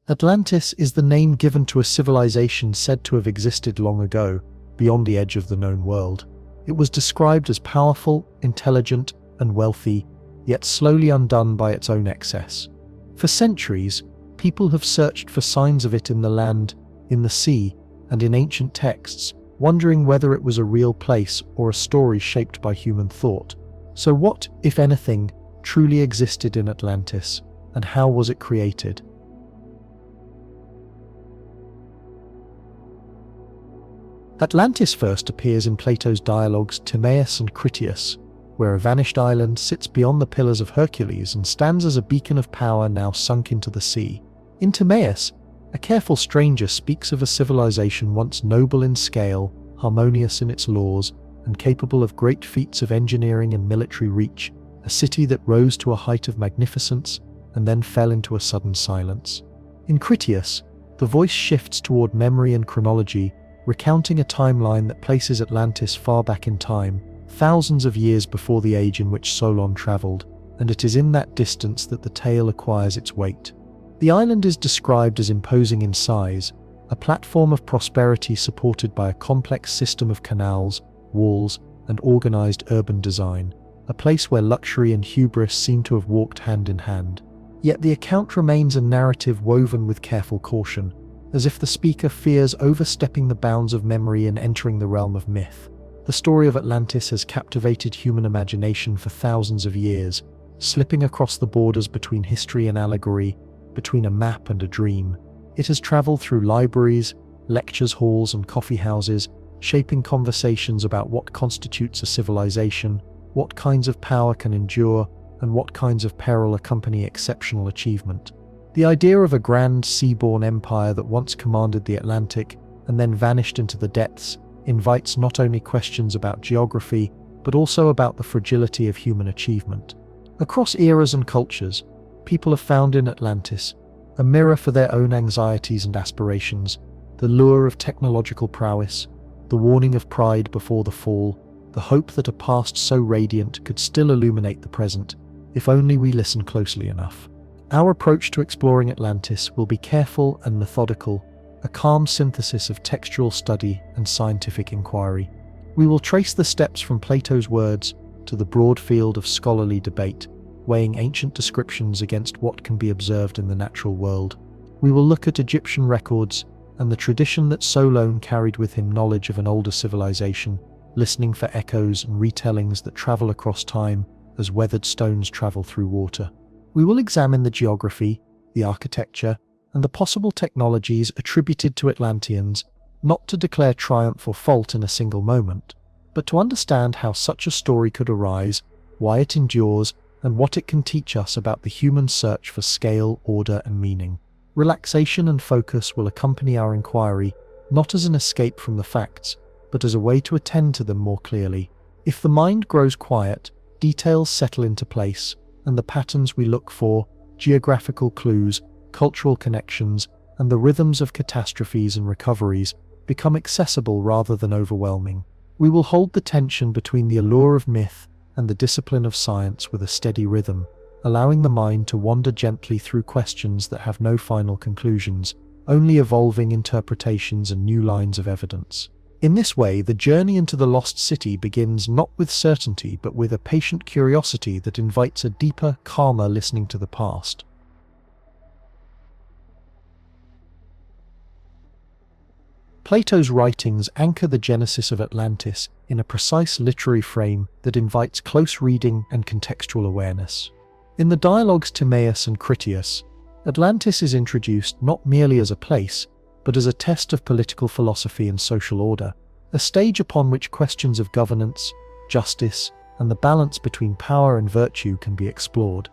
Atlantis is the name given to a civilization said to have existed long ago, beyond the edge of the known world. It was described as powerful, intelligent, and wealthy, yet slowly undone by its own excess. For centuries, people have searched for signs of it in the land, in the sea, and in ancient texts, wondering whether it was a real place or a story shaped by human thought. So what, if anything, truly existed in Atlantis, and how was it created? Atlantis first appears in Plato's dialogues Timaeus and Critias, where a vanished island sits beyond the Pillars of Hercules and stands as a beacon of power now sunk into the sea. In Timaeus, a careful stranger speaks of a civilization once noble in scale, harmonious in its laws, and capable of great feats of engineering and military reach, a city that rose to a height of magnificence and then fell into a sudden silence. In Critias, the voice shifts toward memory and chronology, recounting a timeline that places Atlantis far back in time, thousands of years before the age in which Solon traveled, and it is in that distance that the tale acquires its weight. The island is described as imposing in size, a platform of prosperity supported by a complex system of canals, walls, and organized urban design, a place where luxury and hubris seem to have walked hand in hand. Yet the account remains a narrative woven with careful caution, as if the speaker fears overstepping the bounds of memory and entering the realm of myth. The story of Atlantis has captivated human imagination for thousands of years, slipping across the borders between history and allegory, between a map and a dream. It has traveled through libraries, lectures halls, and coffee houses, shaping conversations about what constitutes a civilization, what kinds of power can endure, and what kinds of peril accompany exceptional achievement. The idea of a grand sea-borne empire that once commanded the Atlantic and then vanished into the depths invites not only questions about geography, but also about the fragility of human achievement. Across eras and cultures, people have found in Atlantis a mirror for their own anxieties and aspirations, the lure of technological prowess, the warning of pride before the fall, the hope that a past so radiant could still illuminate the present, if only we listen closely enough. Our approach to exploring Atlantis will be careful and methodical, a calm synthesis of textual study and scientific inquiry. We will trace the steps from Plato's words to the broad field of scholarly debate, weighing ancient descriptions against what can be observed in the natural world. We will look at Egyptian records and the tradition that Solon carried with him knowledge of an older civilization, listening for echoes and retellings that travel across time as weathered stones travel through water. We will examine the geography, the architecture, and the possible technologies attributed to Atlanteans, not to declare triumph or fault in a single moment, but to understand how such a story could arise, why it endures, and what it can teach us about the human search for scale, order, and meaning. Relaxation and focus will accompany our inquiry, not as an escape from the facts, but as a way to attend to them more clearly. If the mind grows quiet, details settle into place, and the patterns we look for, geographical clues, cultural connections, and the rhythms of catastrophes and recoveries, become accessible rather than overwhelming. We will hold the tension between the allure of myth and the discipline of science with a steady rhythm, allowing the mind to wander gently through questions that have no final conclusions, only evolving interpretations and new lines of evidence. In this way, the journey into the lost city begins not with certainty but with a patient curiosity that invites a deeper, calmer listening to the past. Plato's writings anchor the genesis of Atlantis in a precise literary frame that invites close reading and contextual awareness. In the dialogues Timaeus and Critias, Atlantis is introduced not merely as a place, but as a test of political philosophy and social order, a stage upon which questions of governance, justice, and the balance between power and virtue can be explored.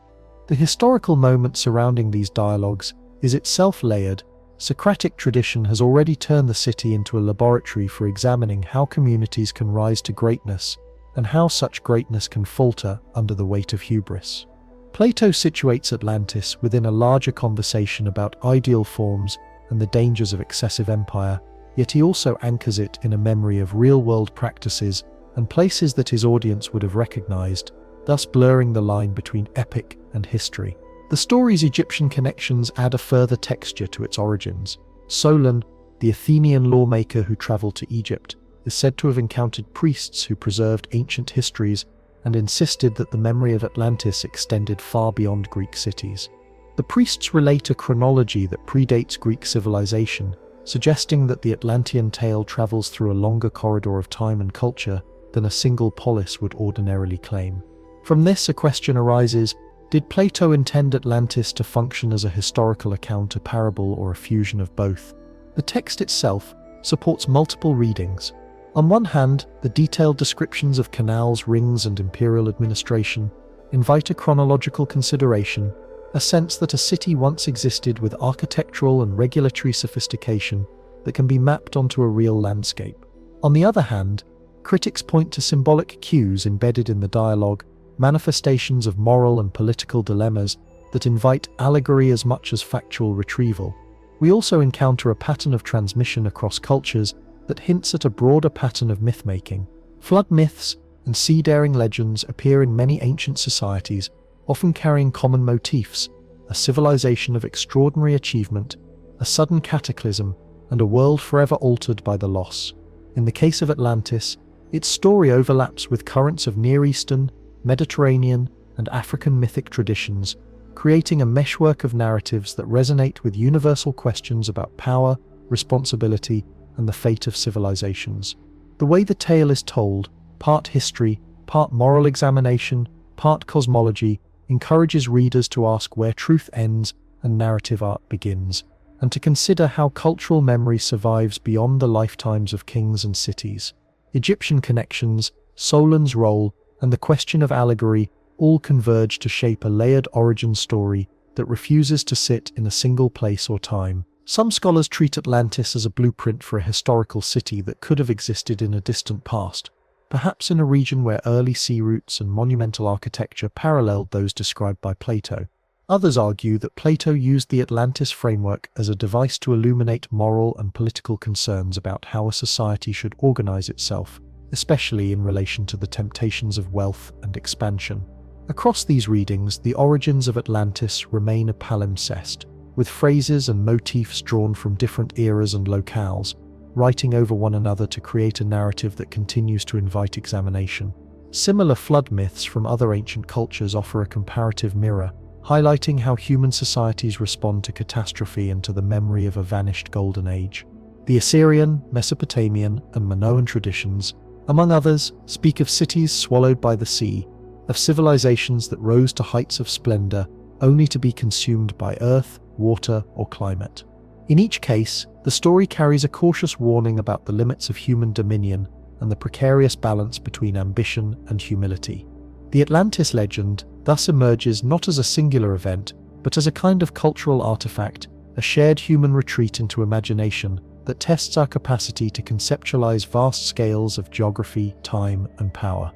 The historical moment surrounding these dialogues is itself layered. Socratic tradition has already turned the city into a laboratory for examining how communities can rise to greatness and how such greatness can falter under the weight of hubris. Plato situates Atlantis within a larger conversation about ideal forms and the dangers of excessive empire, yet he also anchors it in a memory of real-world practices and places that his audience would have recognized, thus blurring the line between epic and history. The story's Egyptian connections add a further texture to its origins. Solon, the Athenian lawmaker who traveled to Egypt, is said to have encountered priests who preserved ancient histories and insisted that the memory of Atlantis extended far beyond Greek cities. The priests relate a chronology that predates Greek civilization, suggesting that the Atlantean tale travels through a longer corridor of time and culture than a single polis would ordinarily claim. From this, a question arises: did Plato intend Atlantis to function as a historical account, a parable, or a fusion of both? The text itself supports multiple readings. On one hand, the detailed descriptions of canals, rings, and imperial administration invite a chronological consideration, a sense that a city once existed with architectural and regulatory sophistication that can be mapped onto a real landscape. On the other hand, critics point to symbolic cues embedded in the dialogue, manifestations of moral and political dilemmas that invite allegory as much as factual retrieval. We also encounter a pattern of transmission across cultures that hints at a broader pattern of myth-making. Flood myths and sea-daring legends appear in many ancient societies, often carrying common motifs: a civilization of extraordinary achievement, a sudden cataclysm, and a world forever altered by the loss. In the case of Atlantis, its story overlaps with currents of Near Eastern, Mediterranean, and African mythic traditions, creating a meshwork of narratives that resonate with universal questions about power, responsibility, and the fate of civilizations. The way the tale is told, part history, part moral examination, part cosmology, encourages readers to ask where truth ends and narrative art begins, and to consider how cultural memory survives beyond the lifetimes of kings and cities. Egyptian connections, Solon's role, and the question of allegory all converge to shape a layered origin story that refuses to sit in a single place or time. Some scholars treat Atlantis as a blueprint for a historical city that could have existed in a distant past, perhaps in a region where early sea routes and monumental architecture paralleled those described by Plato. Others argue that Plato used the Atlantis framework as a device to illuminate moral and political concerns about how a society should organize itself, especially in relation to the temptations of wealth and expansion. Across these readings, the origins of Atlantis remain a palimpsest, with phrases and motifs drawn from different eras and locales, writing over one another to create a narrative that continues to invite examination. Similar flood myths from other ancient cultures offer a comparative mirror, highlighting how human societies respond to catastrophe and to the memory of a vanished golden age. The Assyrian, Mesopotamian, and Minoan traditions, among others, speak of cities swallowed by the sea, of civilizations that rose to heights of splendor only to be consumed by earth, water, or climate. In each case, the story carries a cautious warning about the limits of human dominion and the precarious balance between ambition and humility. The Atlantis legend thus emerges not as a singular event, but as a kind of cultural artifact, a shared human retreat into imagination that tests our capacity to conceptualize vast scales of geography, time, and power.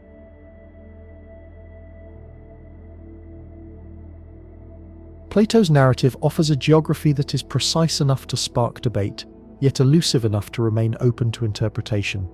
Plato's narrative offers a geography that is precise enough to spark debate, yet elusive enough to remain open to interpretation.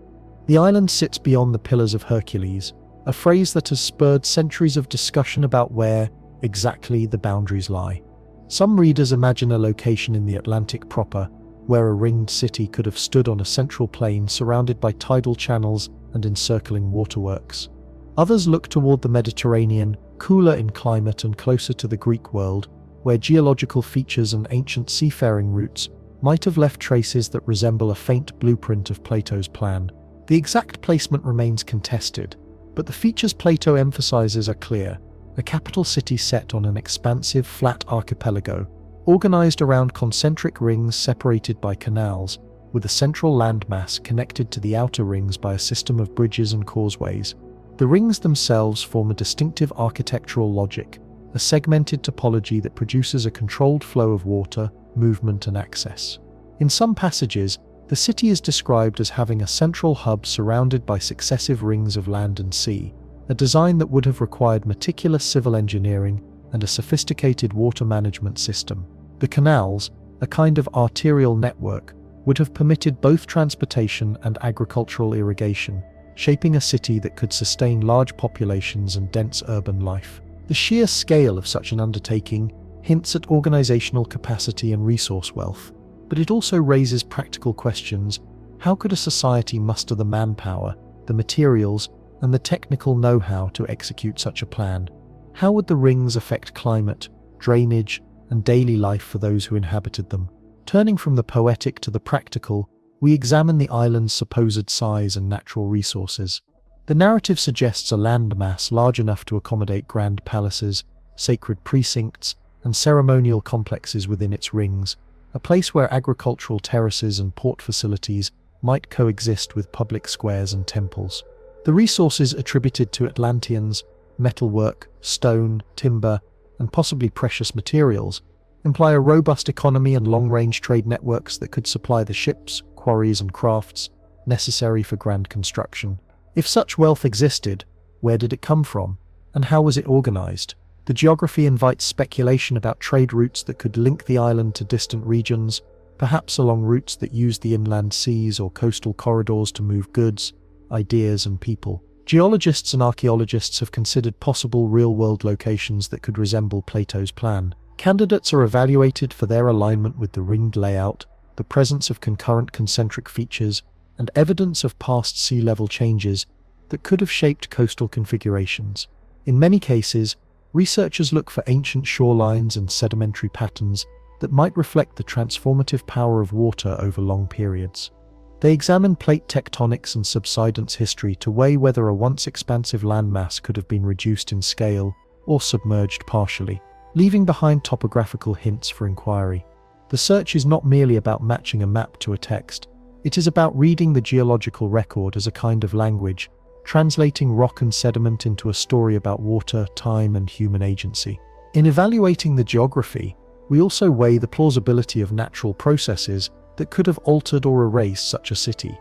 The island sits beyond the Pillars of Hercules, a phrase that has spurred centuries of discussion about where, exactly, the boundaries lie. Some readers imagine a location in the Atlantic proper, where a ringed city could have stood on a central plain surrounded by tidal channels and encircling waterworks. Others look toward the Mediterranean, cooler in climate and closer to the Greek world, where geological features and ancient seafaring routes might have left traces that resemble a faint blueprint of Plato's plan. The exact placement remains contested, but the features Plato emphasizes are clear: a capital city set on an expansive, flat archipelago, organized around concentric rings separated by canals, with a central landmass connected to the outer rings by a system of bridges and causeways. The rings themselves form a distinctive architectural logic, a segmented topology that produces a controlled flow of water, movement, and access. In some passages, the city is described as having a central hub surrounded by successive rings of land and sea, a design that would have required meticulous civil engineering and a sophisticated water management system. The canals, a kind of arterial network, would have permitted both transportation and agricultural irrigation, shaping a city that could sustain large populations and dense urban life. The sheer scale of such an undertaking hints at organizational capacity and resource wealth, but it also raises practical questions. How could a society muster the manpower, the materials, and the technical know-how to execute such a plan? How would the rings affect climate, drainage, and daily life for those who inhabited them? Turning from the poetic to the practical, we examine the island's supposed size and natural resources. The narrative suggests a landmass large enough to accommodate grand palaces, sacred precincts, and ceremonial complexes within its rings, a place where agricultural terraces and port facilities might coexist with public squares and temples. The resources attributed to Atlanteans, metalwork, stone, timber, and possibly precious materials, imply a robust economy and long-range trade networks that could supply the ships, quarries, and crafts necessary for grand construction. If such wealth existed, where did it come from, and how was it organized? The geography invites speculation about trade routes that could link the island to distant regions, perhaps along routes that use the inland seas or coastal corridors to move goods, ideas, and people. Geologists and archaeologists have considered possible real-world locations that could resemble Plato's plan. Candidates are evaluated for their alignment with the ringed layout, the presence of concurrent concentric features, and evidence of past sea level changes that could have shaped coastal configurations. In many cases, researchers look for ancient shorelines and sedimentary patterns that might reflect the transformative power of water over long periods. They examine plate tectonics and subsidence history to weigh whether a once expansive landmass could have been reduced in scale or submerged partially, leaving behind topographical hints for inquiry. The search is not merely about matching a map to a text. It is about reading the geological record as a kind of language, translating rock and sediment into a story about water, time, and human agency. In evaluating the geography, we also weigh the plausibility of natural processes that could have altered or erased such a city.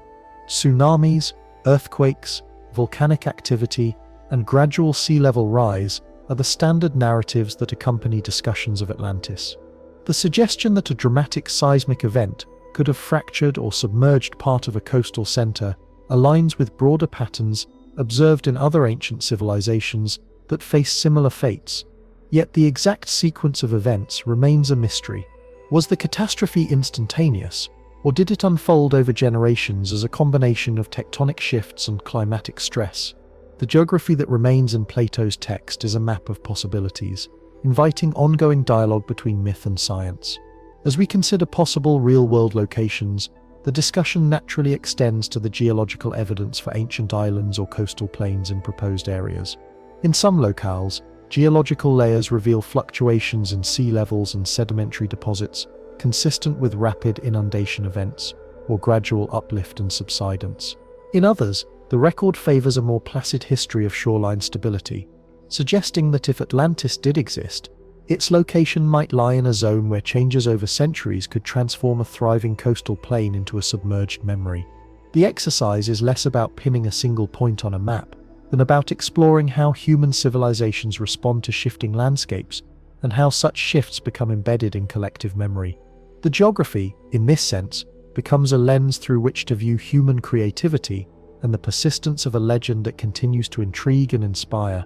Tsunamis, earthquakes, volcanic activity, and gradual sea level rise are the standard narratives that accompany discussions of Atlantis. The suggestion that a dramatic seismic event could have fractured or submerged part of a coastal center aligns with broader patterns observed in other ancient civilizations that face similar fates. Yet the exact sequence of events remains a mystery. Was the catastrophe instantaneous, or did it unfold over generations as a combination of tectonic shifts and climatic stress? The geography that remains in Plato's text is a map of possibilities, inviting ongoing dialogue between myth and science. As we consider possible real-world locations, the discussion naturally extends to the geological evidence for ancient islands or coastal plains in proposed areas. In some locales, geological layers reveal fluctuations in sea levels and sedimentary deposits, consistent with rapid inundation events, or gradual uplift and subsidence. In others, the record favors a more placid history of shoreline stability, suggesting that if Atlantis did exist, its location might lie in a zone where changes over centuries could transform a thriving coastal plain into a submerged memory. The exercise is less about pinning a single point on a map than about exploring how human civilizations respond to shifting landscapes and how such shifts become embedded in collective memory. The geography, in this sense, becomes a lens through which to view human creativity and the persistence of a legend that continues to intrigue and inspire.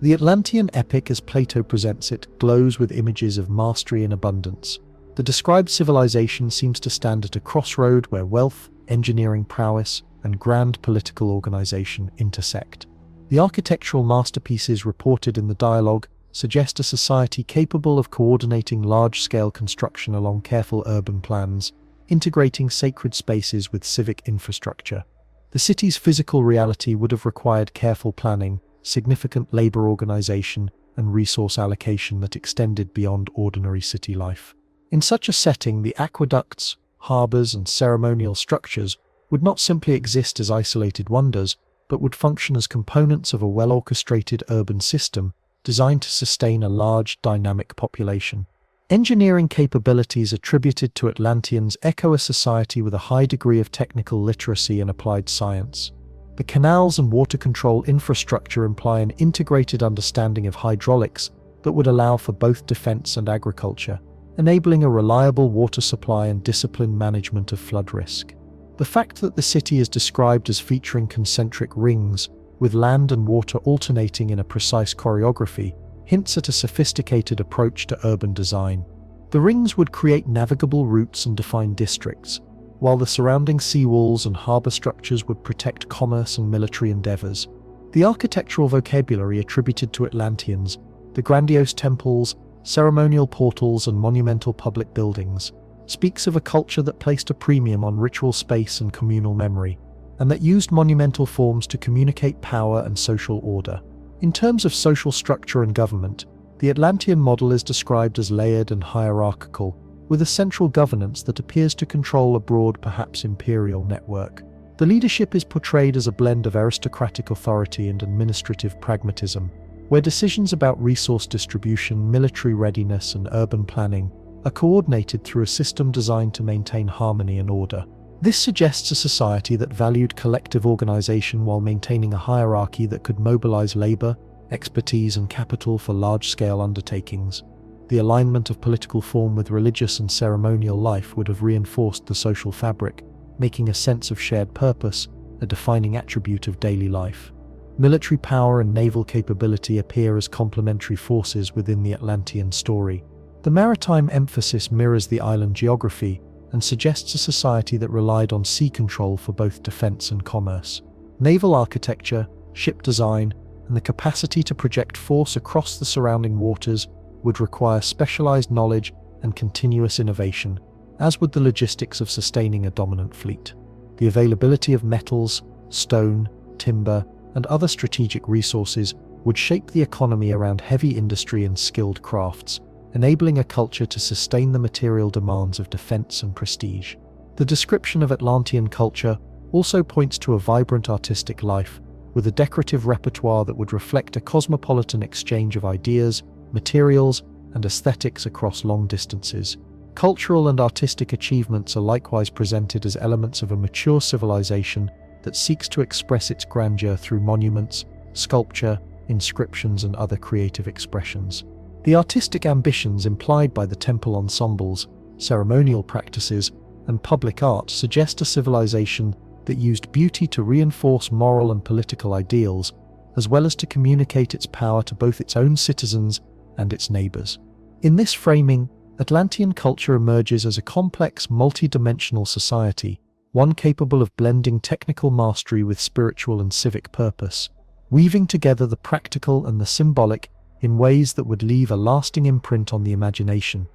The Atlantean epic, as Plato presents it, glows with images of mastery and abundance. The described civilization seems to stand at a crossroad where wealth, engineering prowess, and grand political organization intersect. The architectural masterpieces reported in the dialogue suggest a society capable of coordinating large-scale construction along careful urban plans, integrating sacred spaces with civic infrastructure. The city's physical reality would have required careful planning, significant labor organization, and resource allocation that extended beyond ordinary city life. In such a setting, the aqueducts, harbors, and ceremonial structures would not simply exist as isolated wonders, but would function as components of a well-orchestrated urban system designed to sustain a large, dynamic population. Engineering capabilities attributed to Atlanteans echo a society with a high degree of technical literacy and applied science. The canals and water control infrastructure imply an integrated understanding of hydraulics that would allow for both defense and agriculture, enabling a reliable water supply and disciplined management of flood risk. The fact that the city is described as featuring concentric rings with land and water alternating in a precise choreography, hints at a sophisticated approach to urban design. The rings would create navigable routes and define districts, while the surrounding seawalls and harbour structures would protect commerce and military endeavours. The architectural vocabulary attributed to Atlanteans, the grandiose temples, ceremonial portals and monumental public buildings, speaks of a culture that placed a premium on ritual space and communal memory, and that used monumental forms to communicate power and social order. In terms of social structure and government, the Atlantean model is described as layered and hierarchical, with a central governance that appears to control a broad, perhaps imperial network. The leadership is portrayed as a blend of aristocratic authority and administrative pragmatism, where decisions about resource distribution, military readiness, and urban planning are coordinated through a system designed to maintain harmony and order. This suggests a society that valued collective organization while maintaining a hierarchy that could mobilize labor, expertise, and capital for large-scale undertakings. The alignment of political form with religious and ceremonial life would have reinforced the social fabric, making a sense of shared purpose a defining attribute of daily life. Military power and naval capability appear as complementary forces within the Atlantean story. The maritime emphasis mirrors the island geography and suggests a society that relied on sea control for both defense and commerce. Naval architecture, ship design, and the capacity to project force across the surrounding waters would require specialized knowledge and continuous innovation, as would the logistics of sustaining a dominant fleet. The availability of metals, stone, timber, and other strategic resources would shape the economy around heavy industry and skilled crafts, enabling a culture to sustain the material demands of defense and prestige. The description of Atlantean culture also points to a vibrant artistic life, with a decorative repertoire that would reflect a cosmopolitan exchange of ideas, materials, and aesthetics across long distances. Cultural and artistic achievements are likewise presented as elements of a mature civilization that seeks to express its grandeur through monuments, sculpture, inscriptions, and other creative expressions. The artistic ambitions implied by the temple ensembles, ceremonial practices, and public art suggest a civilization that used beauty to reinforce moral and political ideals, as well as to communicate its power to both its own citizens and its neighbors. In this framing, Atlantean culture emerges as a complex, multi-dimensional society, one capable of blending technical mastery with spiritual and civic purpose, weaving together the practical and the symbolic in ways that would leave a lasting imprint on the imagination.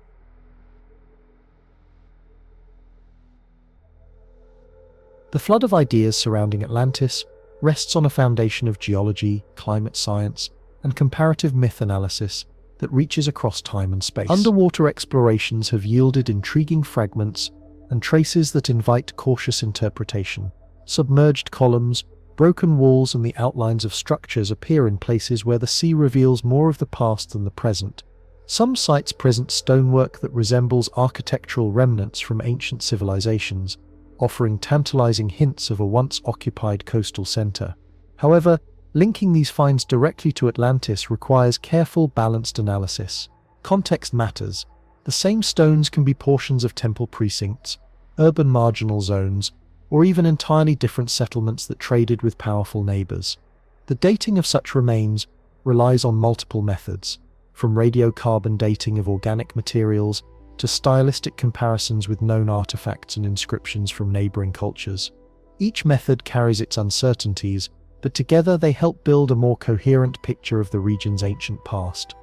The flood of ideas surrounding Atlantis rests on a foundation of geology, climate science, and comparative myth analysis that reaches across time and space. Underwater explorations have yielded intriguing fragments and traces that invite cautious interpretation. Submerged columns, broken walls, and the outlines of structures appear in places where the sea reveals more of the past than the present. Some sites present stonework that resembles architectural remnants from ancient civilizations, offering tantalizing hints of a once-occupied coastal center. However, linking these finds directly to Atlantis requires careful, balanced analysis. Context matters. The same stones can be portions of temple precincts, urban marginal zones, or even entirely different settlements that traded with powerful neighbors. The dating of such remains relies on multiple methods, from radiocarbon dating of organic materials to stylistic comparisons with known artifacts and inscriptions from neighboring cultures. Each method carries its uncertainties, but together they help build a more coherent picture of the region's ancient past.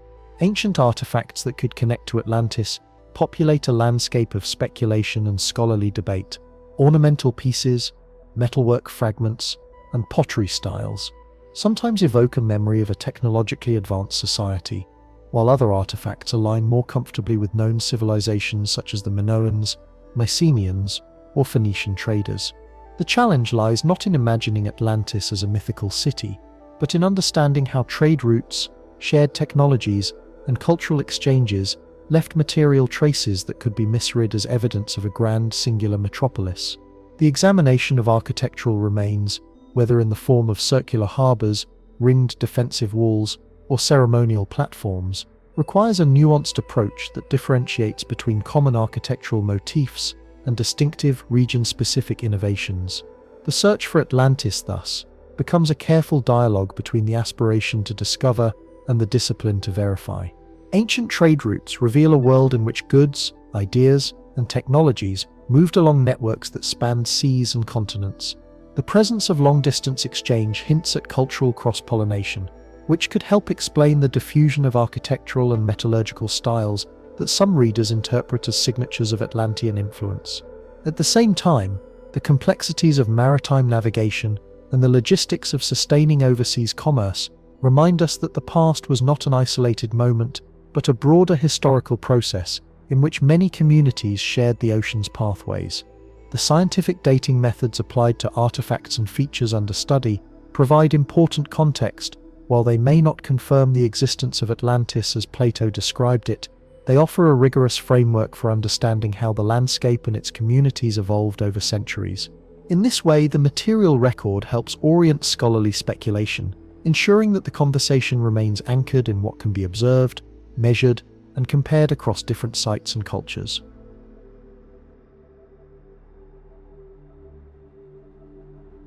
Ancient artifacts that could connect to Atlantis populate a landscape of speculation and scholarly debate. Ornamental pieces, metalwork fragments, and pottery styles sometimes evoke a memory of a technologically advanced society, while other artifacts align more comfortably with known civilizations such as the Minoans, Mycenaeans, or Phoenician traders. The challenge lies not in imagining Atlantis as a mythical city, but in understanding how trade routes, shared technologies, and cultural exchanges left material traces that could be misread as evidence of a grand singular metropolis. The examination of architectural remains, whether in the form of circular harbors, ringed defensive walls, or ceremonial platforms, requires a nuanced approach that differentiates between common architectural motifs and distinctive region-specific innovations. The search for Atlantis, thus, becomes a careful dialogue between the aspiration to discover and the discipline to verify. Ancient trade routes reveal a world in which goods, ideas, and technologies moved along networks that spanned seas and continents. The presence of long-distance exchange hints at cultural cross-pollination, which could help explain the diffusion of architectural and metallurgical styles that some readers interpret as signatures of Atlantean influence. At the same time, the complexities of maritime navigation and the logistics of sustaining overseas commerce remind us that the past was not an isolated moment, but a broader historical process in which many communities shared the ocean's pathways. The scientific dating methods applied to artifacts and features under study provide important context. While they may not confirm the existence of Atlantis as Plato described it, they offer a rigorous framework for understanding how the landscape and its communities evolved over centuries. In this way, the material record helps orient scholarly speculation, ensuring that the conversation remains anchored in what can be observed, measured, and compared across different sites and cultures.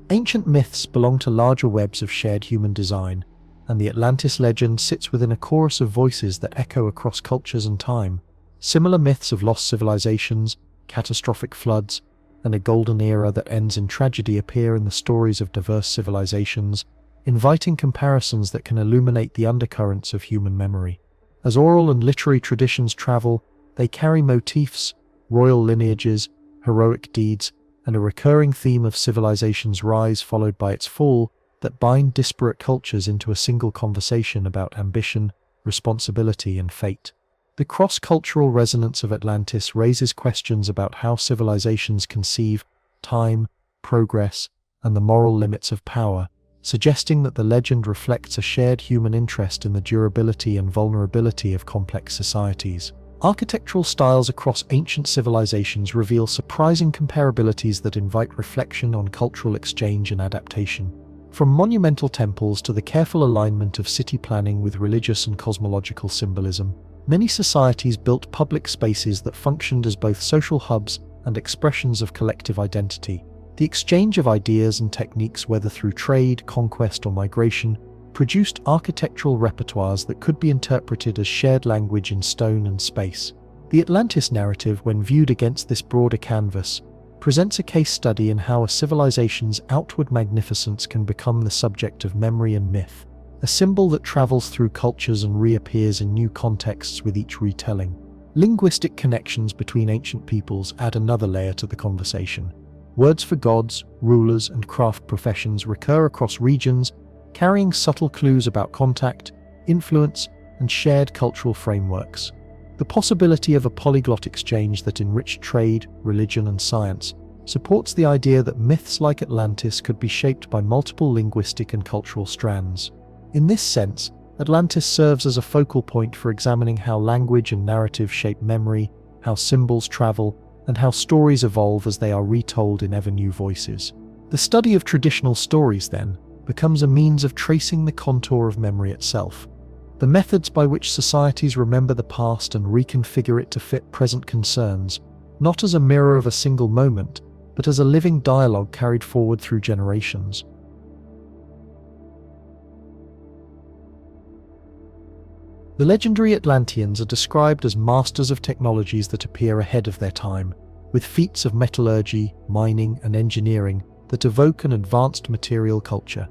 Ancient myths belong to larger webs of shared human design, and the Atlantis legend sits within a chorus of voices that echo across cultures and time. Similar myths of lost civilizations, catastrophic floods, and a golden era that ends in tragedy appear in the stories of diverse civilizations, inviting comparisons that can illuminate the undercurrents of human memory. As oral and literary traditions travel, they carry motifs, royal lineages, heroic deeds, and a recurring theme of civilization's rise followed by its fall that bind disparate cultures into a single conversation about ambition, responsibility, and fate. The cross-cultural resonance of Atlantis raises questions about how civilizations conceive time, progress, and the moral limits of power, suggesting that the legend reflects a shared human interest in the durability and vulnerability of complex societies. Architectural styles across ancient civilizations reveal surprising comparabilities that invite reflection on cultural exchange and adaptation. From monumental temples to the careful alignment of city planning with religious and cosmological symbolism, many societies built public spaces that functioned as both social hubs and expressions of collective identity. The exchange of ideas and techniques, whether through trade, conquest, or migration, produced architectural repertoires that could be interpreted as shared language in stone and space. The Atlantis narrative, when viewed against this broader canvas, presents a case study in how a civilization's outward magnificence can become the subject of memory and myth, a symbol that travels through cultures and reappears in new contexts with each retelling. Linguistic connections between ancient peoples add another layer to the conversation. Words for gods, rulers, and craft professions recur across regions, carrying subtle clues about contact, influence, and shared cultural frameworks. The possibility of a polyglot exchange that enriched trade, religion, and science supports the idea that myths like Atlantis could be shaped by multiple linguistic and cultural strands. In this sense, Atlantis serves as a focal point for examining how language and narrative shape memory, how symbols travel, and how stories evolve as they are retold in ever-new voices. The study of traditional stories, then, becomes a means of tracing the contour of memory itself. The methods by which societies remember the past and reconfigure it to fit present concerns, not as a mirror of a single moment, but as a living dialogue carried forward through generations. The legendary Atlanteans are described as masters of technologies that appear ahead of their time, with feats of metallurgy, mining, and engineering that evoke an advanced material culture.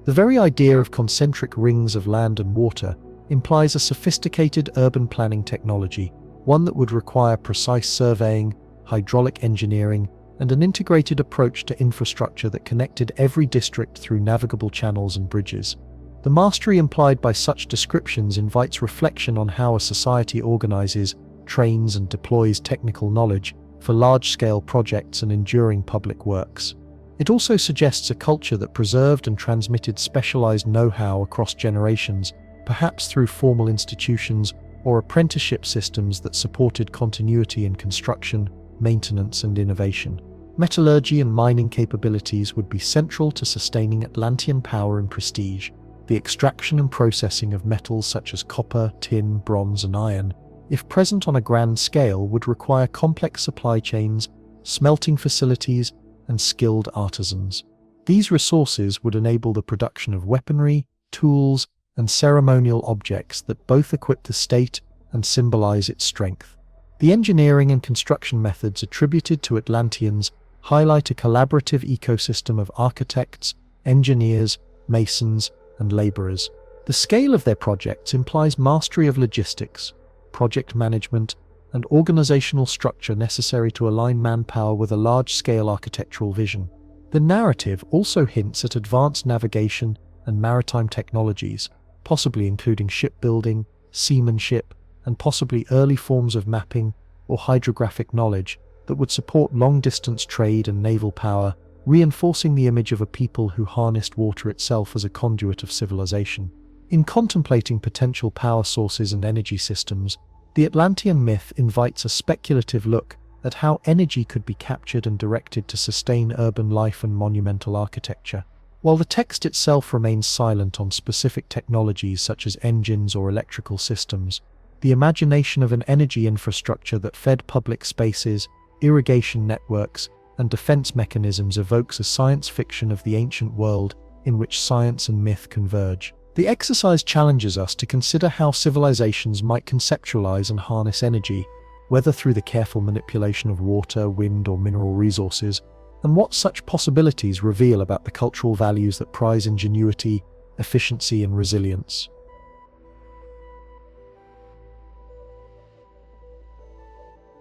The very idea of concentric rings of land and water implies a sophisticated urban planning technology, one that would require precise surveying, hydraulic engineering, and an integrated approach to infrastructure that connected every district through navigable channels and bridges. The mastery implied by such descriptions invites reflection on how a society organizes, trains, and deploys technical knowledge for large-scale projects and enduring public works. It also suggests a culture that preserved and transmitted specialized know-how across generations, perhaps through formal institutions or apprenticeship systems that supported continuity in construction, maintenance, and innovation. Metallurgy and mining capabilities would be central to sustaining Atlantean power and prestige. The extraction and processing of metals such as copper, tin, bronze, and iron, if present on a grand scale, would require complex supply chains, smelting facilities, and skilled artisans. These resources would enable the production of weaponry, tools, and ceremonial objects that both equip the state and symbolize its strength. The engineering and construction methods attributed to Atlanteans highlight a collaborative ecosystem of architects, engineers, masons, and laborers. The scale of their projects implies mastery of logistics, project management, and organizational structure necessary to align manpower with a large-scale architectural vision. The narrative also hints at advanced navigation and maritime technologies, possibly including shipbuilding, seamanship, and possibly early forms of mapping or hydrographic knowledge that would support long-distance trade and naval power, reinforcing the image of a people who harnessed water itself as a conduit of civilization. In contemplating potential power sources and energy systems, the Atlantean myth invites a speculative look at how energy could be captured and directed to sustain urban life and monumental architecture. While the text itself remains silent on specific technologies such as engines or electrical systems, the imagination of an energy infrastructure that fed public spaces, irrigation networks, and defense mechanisms evokes a science fiction of the ancient world in which science and myth converge. The exercise challenges us to consider how civilizations might conceptualize and harness energy, whether through the careful manipulation of water, wind, or mineral resources, and what such possibilities reveal about the cultural values that prize ingenuity, efficiency, and resilience.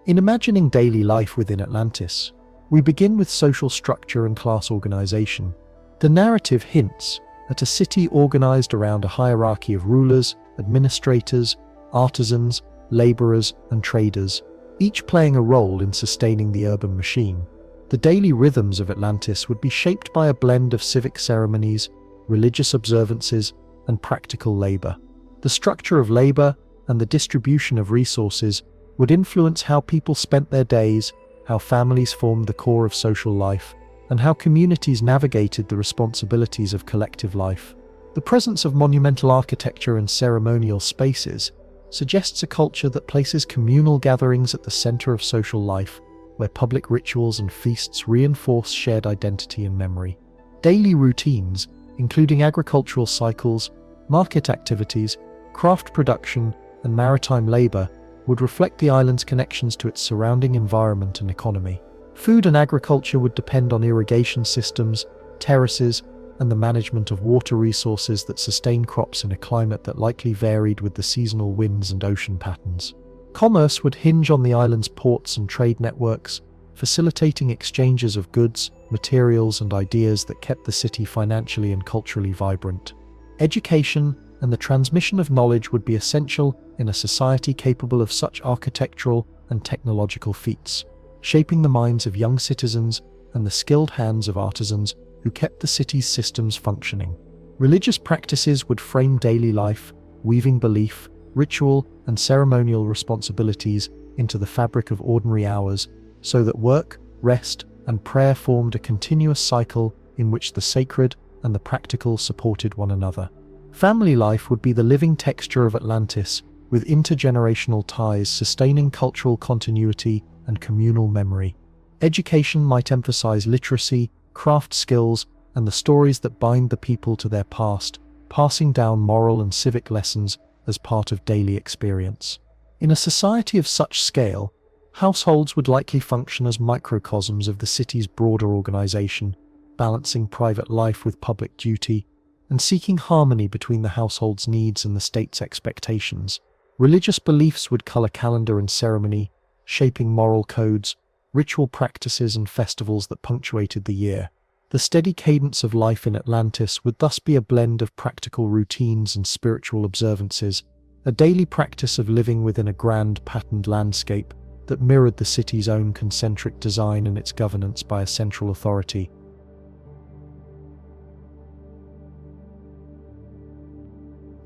In imagining daily life within Atlantis, we begin with social structure and class organization. The narrative hints at a city organized around a hierarchy of rulers, administrators, artisans, laborers, and traders, each playing a role in sustaining the urban machine. The daily rhythms of Atlantis would be shaped by a blend of civic ceremonies, religious observances, and practical labor. The structure of labor and the distribution of resources would influence how people spent their days, how families formed the core of social life, and how communities navigated the responsibilities of collective life. The presence of monumental architecture and ceremonial spaces suggests a culture that places communal gatherings at the center of social life, where public rituals and feasts reinforce shared identity and memory. Daily routines, including agricultural cycles, market activities, craft production, and maritime labor, would reflect the island's connections to its surrounding environment and economy. Food and agriculture would depend on irrigation systems, terraces, and the management of water resources that sustain crops in a climate that likely varied with the seasonal winds and ocean patterns. Commerce would hinge on the island's ports and trade networks, facilitating exchanges of goods, materials, and ideas that kept the city financially and culturally vibrant. Education and the transmission of knowledge would be essential in a society capable of such architectural and technological feats, shaping the minds of young citizens and the skilled hands of artisans who kept the city's systems functioning. Religious practices would frame daily life, weaving belief, ritual, and ceremonial responsibilities into the fabric of ordinary hours, so that work, rest, and prayer formed a continuous cycle in which the sacred and the practical supported one another. Family life would be the living texture of Atlantis, with intergenerational ties sustaining cultural continuity and communal memory. Education might emphasize literacy, craft skills, and the stories that bind the people to their past, passing down moral and civic lessons as part of daily experience. In a society of such scale, households would likely function as microcosms of the city's broader organization, balancing private life with public duty, and seeking harmony between the household's needs and the state's expectations. Religious beliefs would color calendar and ceremony, shaping moral codes, ritual practices, and festivals that punctuated the year. The steady cadence of life in Atlantis would thus be a blend of practical routines and spiritual observances, a daily practice of living within a grand, patterned landscape that mirrored the city's own concentric design and its governance by a central authority.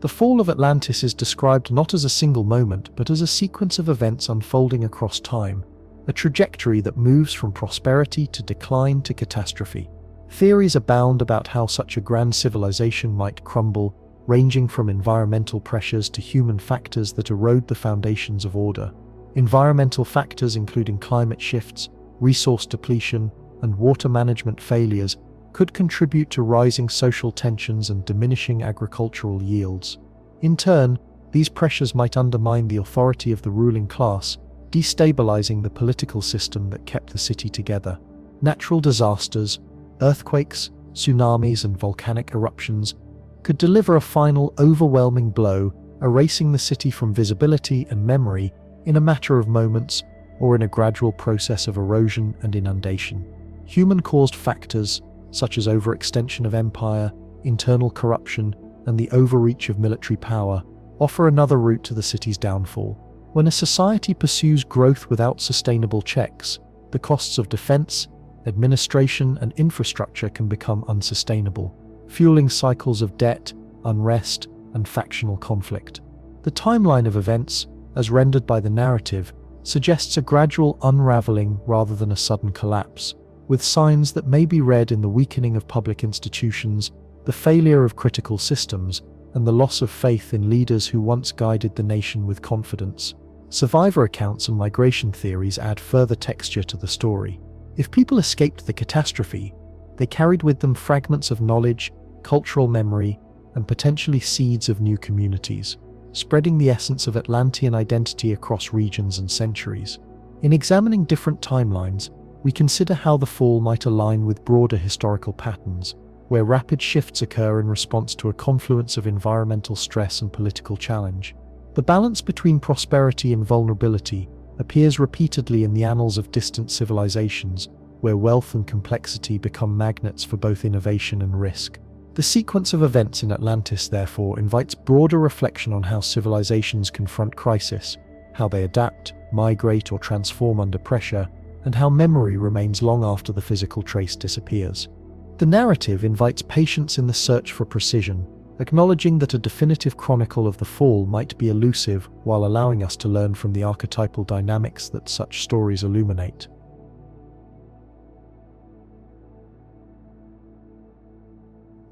The fall of Atlantis is described not as a single moment, but as a sequence of events unfolding across time, a trajectory that moves from prosperity to decline to catastrophe. Theories abound about how such a grand civilization might crumble, ranging from environmental pressures to human factors that erode the foundations of order. Environmental factors including climate shifts, resource depletion, and water management failures could contribute to rising social tensions and diminishing agricultural yields. In turn, these pressures might undermine the authority of the ruling class, destabilizing the political system that kept the city together. Natural disasters, earthquakes, tsunamis, and volcanic eruptions could deliver a final, overwhelming blow, erasing the city from visibility and memory in a matter of moments or in a gradual process of erosion and inundation. Human-caused factors, such as overextension of empire, internal corruption, and the overreach of military power, offer another route to the city's downfall. When a society pursues growth without sustainable checks, the costs of defense, administration, and infrastructure can become unsustainable, fueling cycles of debt, unrest, and factional conflict. The timeline of events, as rendered by the narrative, suggests a gradual unraveling rather than a sudden collapse, with signs that may be read in the weakening of public institutions, the failure of critical systems, and the loss of faith in leaders who once guided the nation with confidence. Survivor accounts and migration theories add further texture to the story. If people escaped the catastrophe, they carried with them fragments of knowledge, cultural memory, and potentially seeds of new communities, spreading the essence of Atlantean identity across regions and centuries. In examining different timelines, we consider how the fall might align with broader historical patterns, where rapid shifts occur in response to a confluence of environmental stress and political challenge. The balance between prosperity and vulnerability appears repeatedly in the annals of distant civilizations, where wealth and complexity become magnets for both innovation and risk. The sequence of events in Atlantis, therefore, invites broader reflection on how civilizations confront crisis, how they adapt, migrate, or transform under pressure, and how memory remains long after the physical trace disappears. The narrative invites patience in the search for precision, acknowledging that a definitive chronicle of the fall might be elusive while allowing us to learn from the archetypal dynamics that such stories illuminate.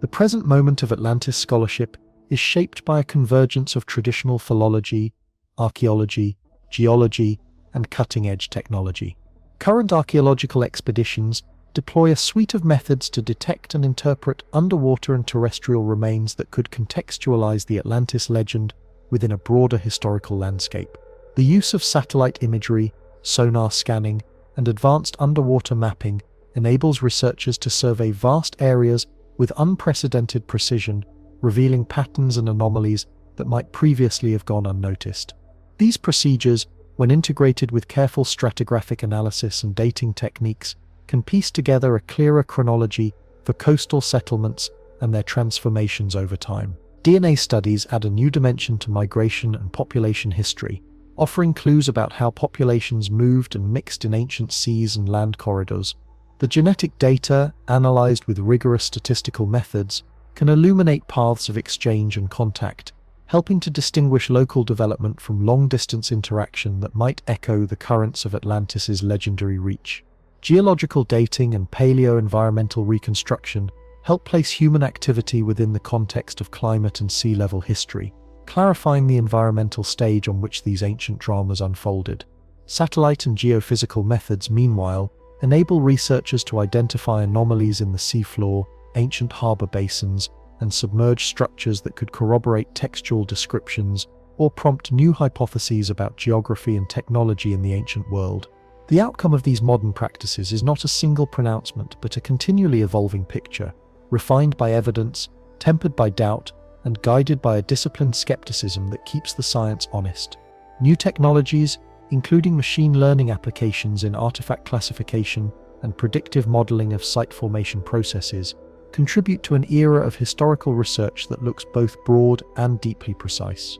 The present moment of Atlantis scholarship is shaped by a convergence of traditional philology, archaeology, geology, and cutting-edge technology. Current archaeological expeditions deploy a suite of methods to detect and interpret underwater and terrestrial remains that could contextualize the Atlantis legend within a broader historical landscape. The use of satellite imagery, sonar scanning, and advanced underwater mapping enables researchers to survey vast areas with unprecedented precision, revealing patterns and anomalies that might previously have gone unnoticed. These procedures, when integrated with careful stratigraphic analysis and dating techniques, can piece together a clearer chronology for coastal settlements and their transformations over time. DNA studies add a new dimension to migration and population history, offering clues about how populations moved and mixed in ancient seas and land corridors. The genetic data, analyzed with rigorous statistical methods, can illuminate paths of exchange and contact, helping to distinguish local development from long-distance interaction that might echo the currents of Atlantis's legendary reach. Geological dating and paleo-environmental reconstruction help place human activity within the context of climate and sea level history, clarifying the environmental stage on which these ancient dramas unfolded. Satellite and geophysical methods, meanwhile, enable researchers to identify anomalies in the seafloor, ancient harbor basins, and submerged structures that could corroborate textual descriptions or prompt new hypotheses about geography and technology in the ancient world. The outcome of these modern practices is not a single pronouncement, but a continually evolving picture, refined by evidence, tempered by doubt, and guided by a disciplined skepticism that keeps the science honest. New technologies, including machine learning applications in artifact classification and predictive modeling of site formation processes, contribute to an era of historical research that looks both broad and deeply precise.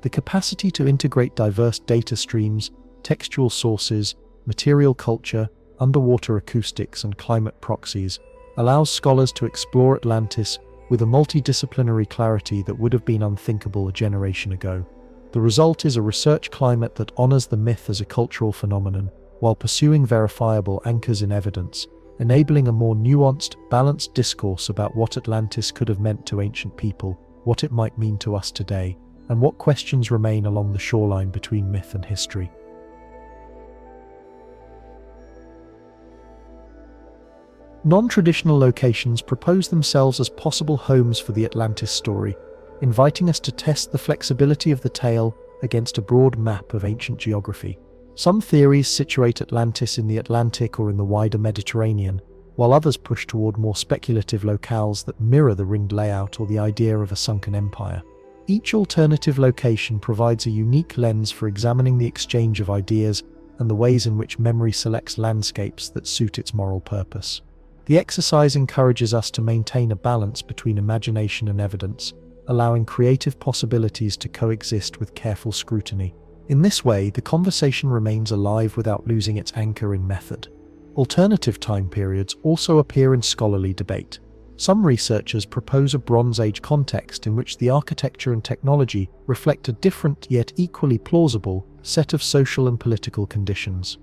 The capacity to integrate diverse data streams, textual sources, material culture, underwater acoustics, and climate proxies allows scholars to explore Atlantis with a multidisciplinary clarity that would have been unthinkable a generation ago. The result is a research climate that honors the myth as a cultural phenomenon, while pursuing verifiable anchors in evidence, enabling a more nuanced, balanced discourse about what Atlantis could have meant to ancient people, what it might mean to us today, and what questions remain along the shoreline between myth and history. Non-traditional locations propose themselves as possible homes for the Atlantis story, inviting us to test the flexibility of the tale against a broad map of ancient geography. Some theories situate Atlantis in the Atlantic or in the wider Mediterranean, while others push toward more speculative locales that mirror the ringed layout or the idea of a sunken empire. Each alternative location provides a unique lens for examining the exchange of ideas and the ways in which memory selects landscapes that suit its moral purpose. The exercise encourages us to maintain a balance between imagination and evidence, allowing creative possibilities to coexist with careful scrutiny. In this way, the conversation remains alive without losing its anchor in method. Alternative time periods also appear in scholarly debate. Some researchers propose a Bronze Age context in which the architecture and technology reflect a different yet equally plausible set of social and political conditions.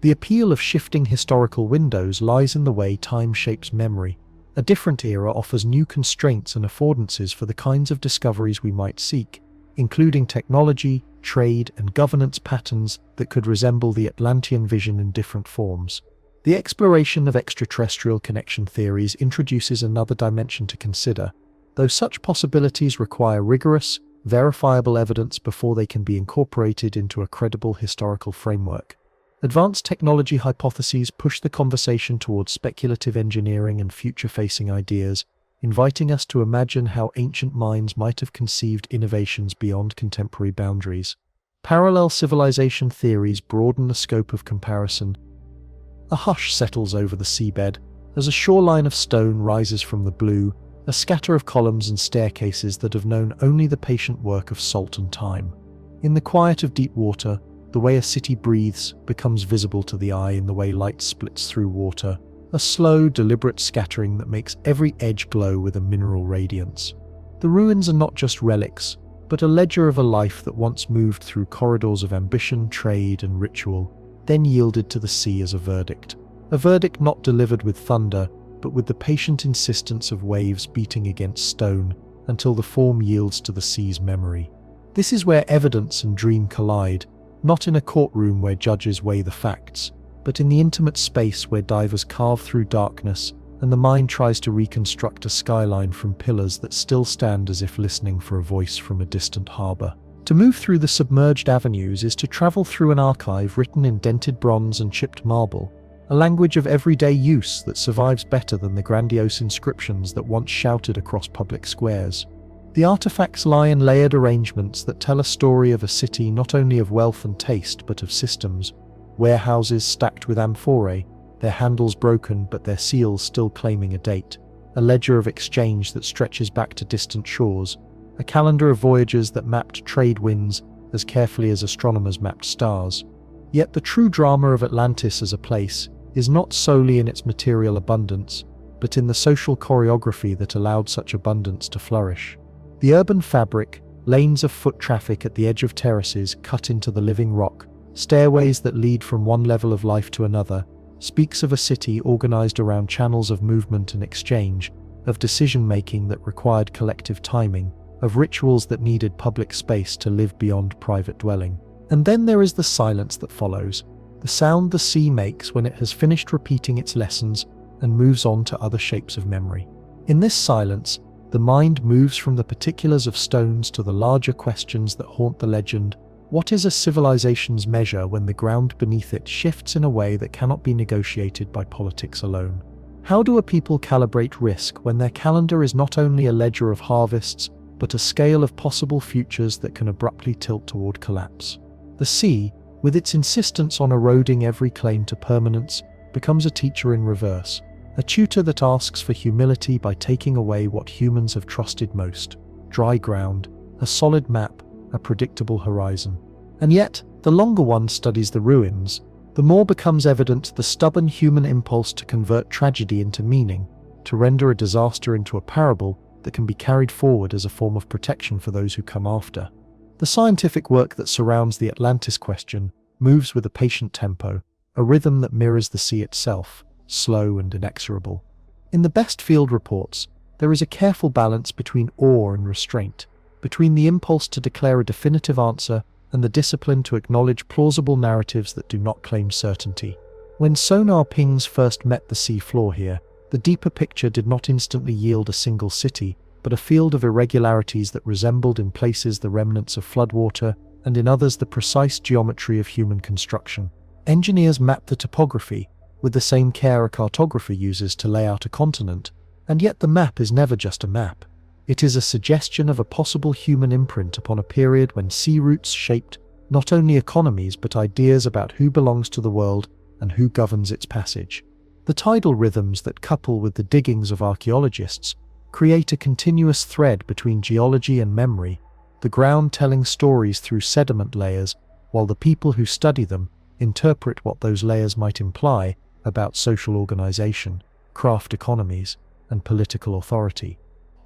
The appeal of shifting historical windows lies in the way time shapes memory. A different era offers new constraints and affordances for the kinds of discoveries we might seek, including technology, trade, and governance patterns that could resemble the Atlantean vision in different forms. The exploration of extraterrestrial connection theories introduces another dimension to consider, though such possibilities require rigorous, verifiable evidence before they can be incorporated into a credible historical framework. Advanced technology hypotheses push the conversation towards speculative engineering and future-facing ideas, inviting us to imagine how ancient minds might have conceived innovations beyond contemporary boundaries. Parallel civilization theories broaden the scope of comparison. A hush settles over the seabed as a shoreline of stone rises from the blue, a scatter of columns and staircases that have known only the patient work of salt and time. In the quiet of deep water, the way a city breathes becomes visible to the eye in the way light splits through water, a slow, deliberate scattering that makes every edge glow with a mineral radiance. The ruins are not just relics, but a ledger of a life that once moved through corridors of ambition, trade, and ritual, then yielded to the sea as a verdict. A verdict not delivered with thunder, but with the patient insistence of waves beating against stone until the form yields to the sea's memory. This is where evidence and dream collide, not in a courtroom where judges weigh the facts, but in the intimate space where divers carve through darkness and the mind tries to reconstruct a skyline from pillars that still stand as if listening for a voice from a distant harbor. To move through the submerged avenues is to travel through an archive written in dented bronze and chipped marble, a language of everyday use that survives better than the grandiose inscriptions that once shouted across public squares. The artifacts lie in layered arrangements that tell a story of a city not only of wealth and taste but of systems. Warehouses stacked with amphorae, their handles broken but their seals still claiming a date. A ledger of exchange that stretches back to distant shores. A calendar of voyages that mapped trade winds as carefully as astronomers mapped stars. Yet the true drama of Atlantis as a place is not solely in its material abundance, but in the social choreography that allowed such abundance to flourish. The urban fabric, lanes of foot traffic at the edge of terraces cut into the living rock, stairways that lead from one level of life to another, speaks of a city organized around channels of movement and exchange, of decision-making that required collective timing, of rituals that needed public space to live beyond private dwelling. And then there is the silence that follows, the sound the sea makes when it has finished repeating its lessons and moves on to other shapes of memory. In this silence, the mind moves from the particulars of stones to the larger questions that haunt the legend. What is a civilization's measure when the ground beneath it shifts in a way that cannot be negotiated by politics alone? How do a people calibrate risk when their calendar is not only a ledger of harvests, but a scale of possible futures that can abruptly tilt toward collapse? The sea, with its insistence on eroding every claim to permanence, becomes a teacher in reverse, a tutor that asks for humility by taking away what humans have trusted most: dry ground, a solid map, a predictable horizon. And yet, the longer one studies the ruins, the more becomes evident the stubborn human impulse to convert tragedy into meaning, to render a disaster into a parable that can be carried forward as a form of protection for those who come after. The scientific work that surrounds the Atlantis question moves with a patient tempo, a rhythm that mirrors the sea itself, slow and inexorable. In the best field reports, there is a careful balance between awe and restraint, between the impulse to declare a definitive answer and the discipline to acknowledge plausible narratives that do not claim certainty. When sonar pings first met the sea floor here, The deeper picture did not instantly yield a single city, but a field of irregularities that resembled in places the remnants of floodwater and in others the precise geometry of human construction. Engineers mapped the topography with the same care a cartographer uses to lay out a continent, and yet the map is never just a map. It is a suggestion of a possible human imprint upon a period when sea routes shaped not only economies but ideas about who belongs to the world and who governs its passage. The tidal rhythms that couple with the diggings of archaeologists create a continuous thread between geology and memory, the ground telling stories through sediment layers, while the people who study them interpret what those layers might imply about social organization, craft economies, and political authority.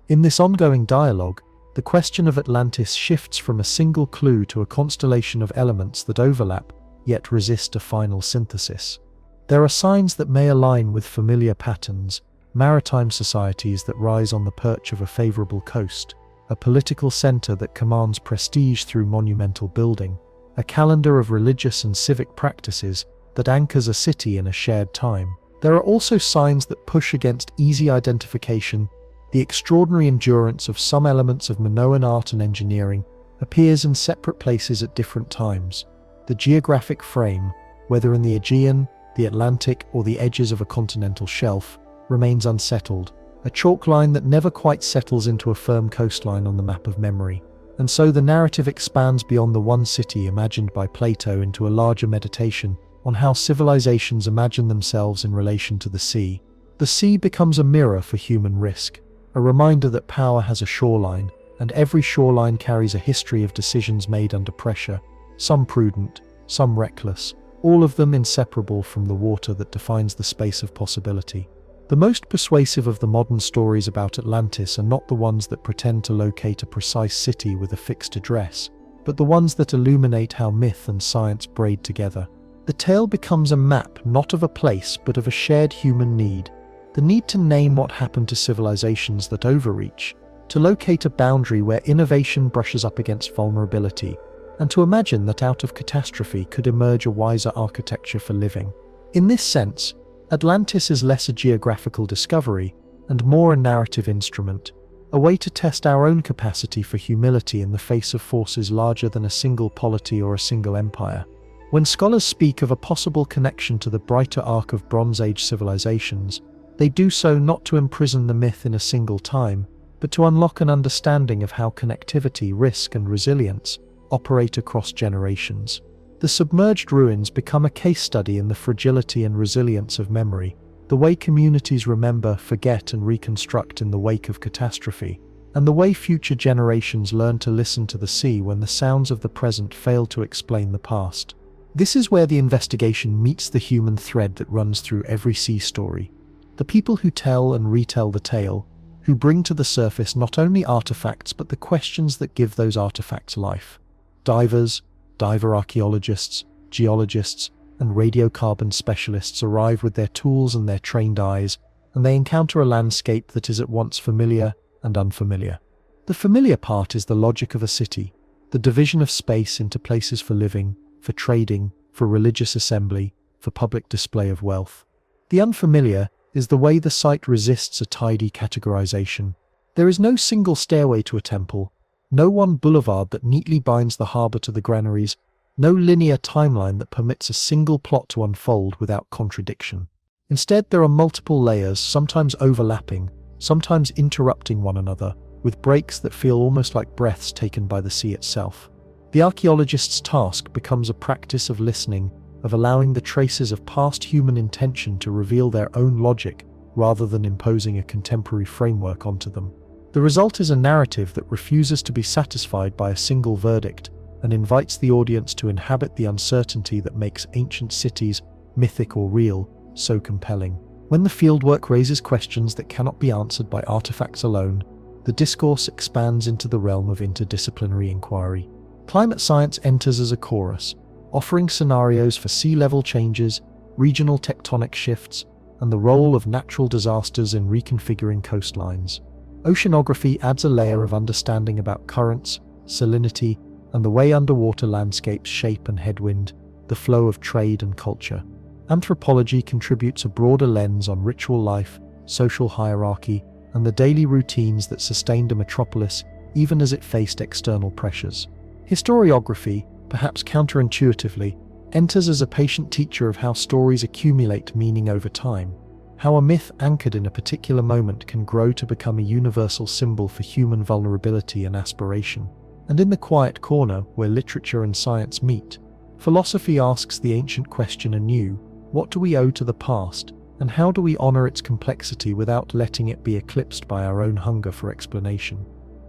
In this ongoing dialogue, the question of Atlantis shifts from a single clue to a constellation of elements that overlap, yet resist a final synthesis. There are signs that may align with familiar patterns: maritime societies that rise on the perch of a favorable coast, a political center that commands prestige through monumental building, a calendar of religious and civic practices that anchors a city in a shared time. There are also signs that push against easy identification. The extraordinary endurance of some elements of Minoan art and engineering appears in separate places at different times. The geographic frame, whether in the Aegean, the Atlantic, or the edges of a continental shelf, remains unsettled, a chalk line that never quite settles into a firm coastline on the map of memory. And so the narrative expands beyond the one city imagined by Plato into a larger meditation on how civilizations imagine themselves in relation to the sea. The sea becomes a mirror for human risk, a reminder that power has a shoreline, and every shoreline carries a history of decisions made under pressure, some prudent, some reckless, all of them inseparable from the water that defines the space of possibility. The most persuasive of the modern stories about Atlantis are not the ones that pretend to locate a precise city with a fixed address, but the ones that illuminate how myth and science braid together. The tale becomes a map not of a place but of a shared human need, the need to name what happened to civilizations that overreach, to locate a boundary where innovation brushes up against vulnerability, and to imagine that out of catastrophe could emerge a wiser architecture for living. In this sense, Atlantis is less a geographical discovery and more a narrative instrument, a way to test our own capacity for humility in the face of forces larger than a single polity or a single empire. When scholars speak of a possible connection to the brighter arc of Bronze Age civilizations, they do so not to imprison the myth in a single time, but to unlock an understanding of how connectivity, risk, and resilience operate across generations. The submerged ruins become a case study in the fragility and resilience of memory, the way communities remember, forget, and reconstruct in the wake of catastrophe, and the way future generations learn to listen to the sea when the sounds of the present fail to explain the past. This is where the investigation meets the human thread that runs through every sea story. The people who tell and retell the tale, who bring to the surface not only artifacts but the questions that give those artifacts life. Divers, diver archaeologists, geologists, and radiocarbon specialists arrive with their tools and their trained eyes, and they encounter a landscape that is at once familiar and unfamiliar. The familiar part is the logic of a city, the division of space into places for living, for trading, for religious assembly, for public display of wealth. The unfamiliar is the way the site resists a tidy categorization. There is no single stairway to a temple, no one boulevard that neatly binds the harbor to the granaries, no linear timeline that permits a single plot to unfold without contradiction. Instead, there are multiple layers, sometimes overlapping, sometimes interrupting one another, with breaks that feel almost like breaths taken by the sea itself. The archaeologist's task becomes a practice of listening, of allowing the traces of past human intention to reveal their own logic rather than imposing a contemporary framework onto them. The result is a narrative that refuses to be satisfied by a single verdict and invites the audience to inhabit the uncertainty that makes ancient cities, mythic or real, so compelling. When the fieldwork raises questions that cannot be answered by artifacts alone, the discourse expands into the realm of interdisciplinary inquiry. Climate science enters as a chorus, offering scenarios for sea level changes, regional tectonic shifts, and the role of natural disasters in reconfiguring coastlines. Oceanography adds a layer of understanding about currents, salinity, and the way underwater landscapes shape and headwind the flow of trade and culture. Anthropology contributes a broader lens on ritual life, social hierarchy, and the daily routines that sustained a metropolis even as it faced external pressures. Historiography, perhaps counterintuitively, enters as a patient teacher of how stories accumulate meaning over time, how a myth anchored in a particular moment can grow to become a universal symbol for human vulnerability and aspiration. And in the quiet corner where literature and science meet, philosophy asks the ancient question anew: what do we owe to the past, and how do we honor its complexity without letting it be eclipsed by our own hunger for explanation?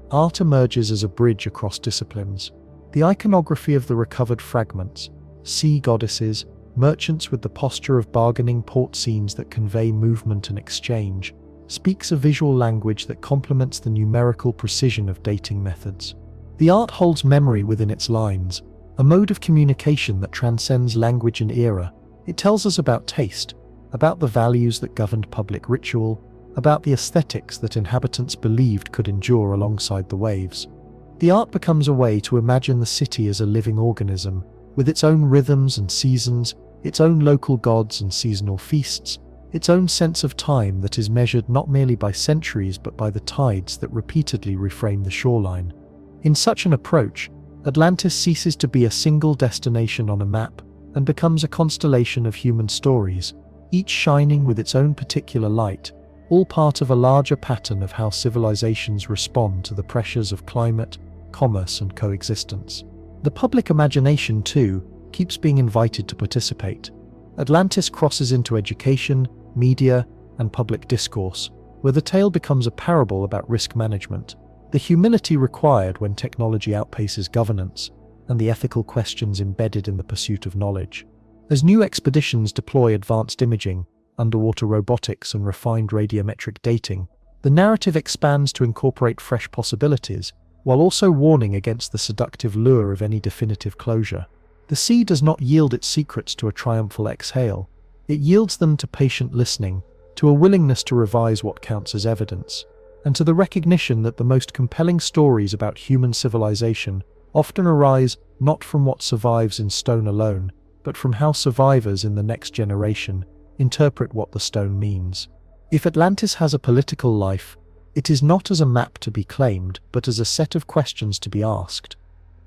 Art emerges as a bridge across disciplines. The iconography of the recovered fragments, sea goddesses, merchants with the posture of bargaining port scenes that convey movement and exchange, speaks a visual language that complements the numerical precision of dating methods. The art holds memory within its lines, a mode of communication that transcends language and era. It tells us about taste, about the values that governed public ritual, about the aesthetics that inhabitants believed could endure alongside the waves. The art becomes a way to imagine the city as a living organism, with its own rhythms and seasons, its own local gods and seasonal feasts, its own sense of time that is measured not merely by centuries but by the tides that repeatedly reframe the shoreline. In such an approach, Atlantis ceases to be a single destination on a map and becomes a constellation of human stories, each shining with its own particular light, all part of a larger pattern of how civilizations respond to the pressures of climate, commerce, and coexistence. The public imagination, too, keeps being invited to participate. Atlantis crosses into education, media, and public discourse, where the tale becomes a parable about risk management, the humility required when technology outpaces governance, and the ethical questions embedded in the pursuit of knowledge. As new expeditions deploy advanced imaging, underwater robotics, and refined radiometric dating, the narrative expands to incorporate fresh possibilities, while also warning against the seductive lure of any definitive closure. The sea does not yield its secrets to a triumphal exhale. It yields them to patient listening, to a willingness to revise what counts as evidence, and to the recognition that the most compelling stories about human civilization often arise not from what survives in stone alone, but from how survivors in the next generation interpret what the stone means. If Atlantis has a political life, it is not as a map to be claimed, but as a set of questions to be asked.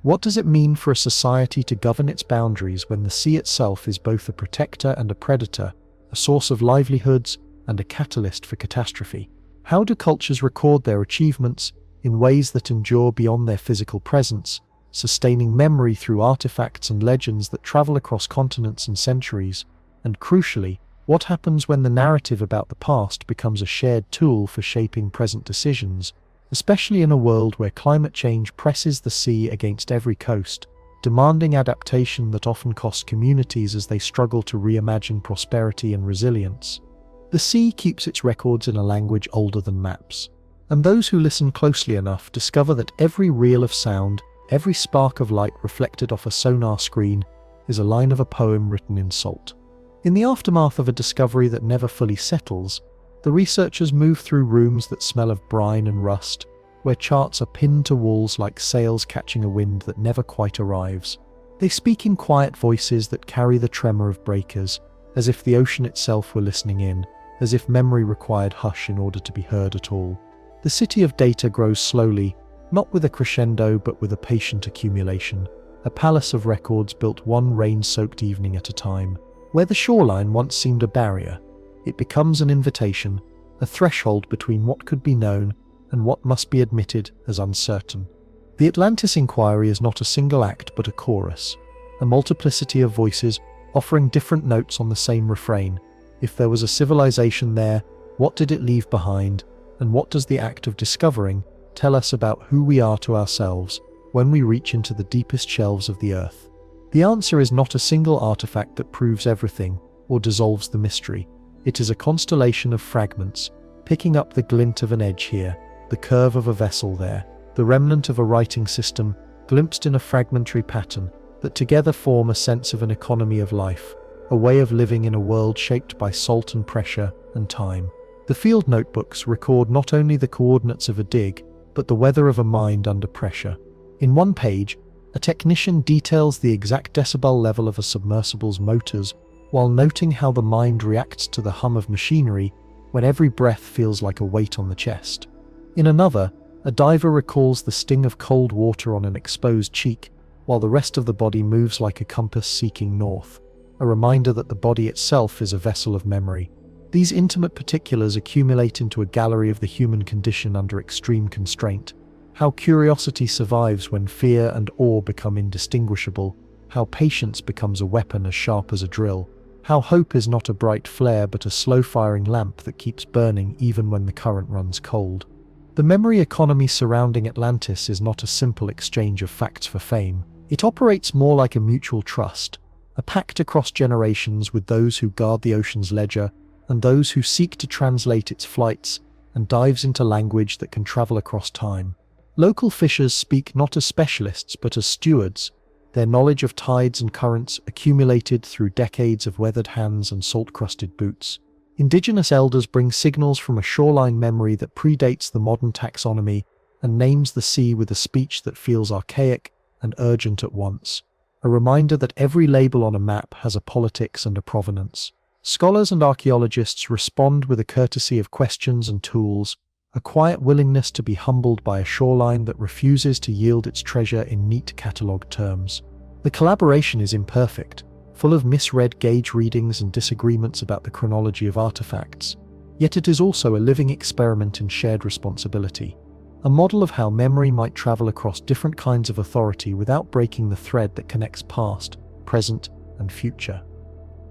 What does it mean for a society to govern its boundaries when the sea itself is both a protector and a predator, a source of livelihoods and a catalyst for catastrophe? How do cultures record their achievements in ways that endure beyond their physical presence, sustaining memory through artifacts and legends that travel across continents and centuries? And crucially, what happens when the narrative about the past becomes a shared tool for shaping present decisions, especially in a world where climate change presses the sea against every coast, demanding adaptation that often costs communities as they struggle to reimagine prosperity and resilience? The sea keeps its records in a language older than maps, and those who listen closely enough discover that every reel of sound, every spark of light reflected off a sonar screen, is a line of a poem written in salt. In the aftermath of a discovery that never fully settles, the researchers move through rooms that smell of brine and rust, where charts are pinned to walls like sails catching a wind that never quite arrives. They speak in quiet voices that carry the tremor of breakers, as if the ocean itself were listening in, as if memory required hush in order to be heard at all. The city of data grows slowly, not with a crescendo but with a patient accumulation, a palace of records built one rain-soaked evening at a time. Where the shoreline once seemed a barrier, it becomes an invitation, a threshold between what could be known and what must be admitted as uncertain. The Atlantis inquiry is not a single act but a chorus, a multiplicity of voices offering different notes on the same refrain. If there was a civilization there, what did it leave behind, and what does the act of discovering tell us about who we are to ourselves when we reach into the deepest shelves of the earth? The answer is not a single artifact that proves everything or dissolves the mystery. It is a constellation of fragments, picking up the glint of an edge here, the curve of a vessel there, the remnant of a writing system glimpsed in a fragmentary pattern that together form a sense of an economy of life, a way of living in a world shaped by salt and pressure and time. The field notebooks record not only the coordinates of a dig, but the weather of a mind under pressure. In one page, a technician details the exact decibel level of a submersible's motors, while noting how the mind reacts to the hum of machinery when every breath feels like a weight on the chest. In another, a diver recalls the sting of cold water on an exposed cheek, while the rest of the body moves like a compass seeking north, a reminder that the body itself is a vessel of memory. These intimate particulars accumulate into a gallery of the human condition under extreme constraint. How curiosity survives when fear and awe become indistinguishable, how patience becomes a weapon as sharp as a drill, how hope is not a bright flare but a slow-firing lamp that keeps burning even when the current runs cold. The memory economy surrounding Atlantis is not a simple exchange of facts for fame. It operates more like a mutual trust, a pact across generations with those who guard the ocean's ledger and those who seek to translate its flights, and dives into language that can travel across time. Local fishers speak not as specialists but as stewards, their knowledge of tides and currents accumulated through decades of weathered hands and salt-crusted boots. Indigenous elders bring signals from a shoreline memory that predates the modern taxonomy and names the sea with a speech that feels archaic and urgent at once, a reminder that every label on a map has a politics and a provenance. Scholars and archaeologists respond with a courtesy of questions and tools, a quiet willingness to be humbled by a shoreline that refuses to yield its treasure in neat catalogued terms. The collaboration is imperfect, full of misread gauge readings and disagreements about the chronology of artifacts, yet it is also a living experiment in shared responsibility, a model of how memory might travel across different kinds of authority without breaking the thread that connects past, present, and future.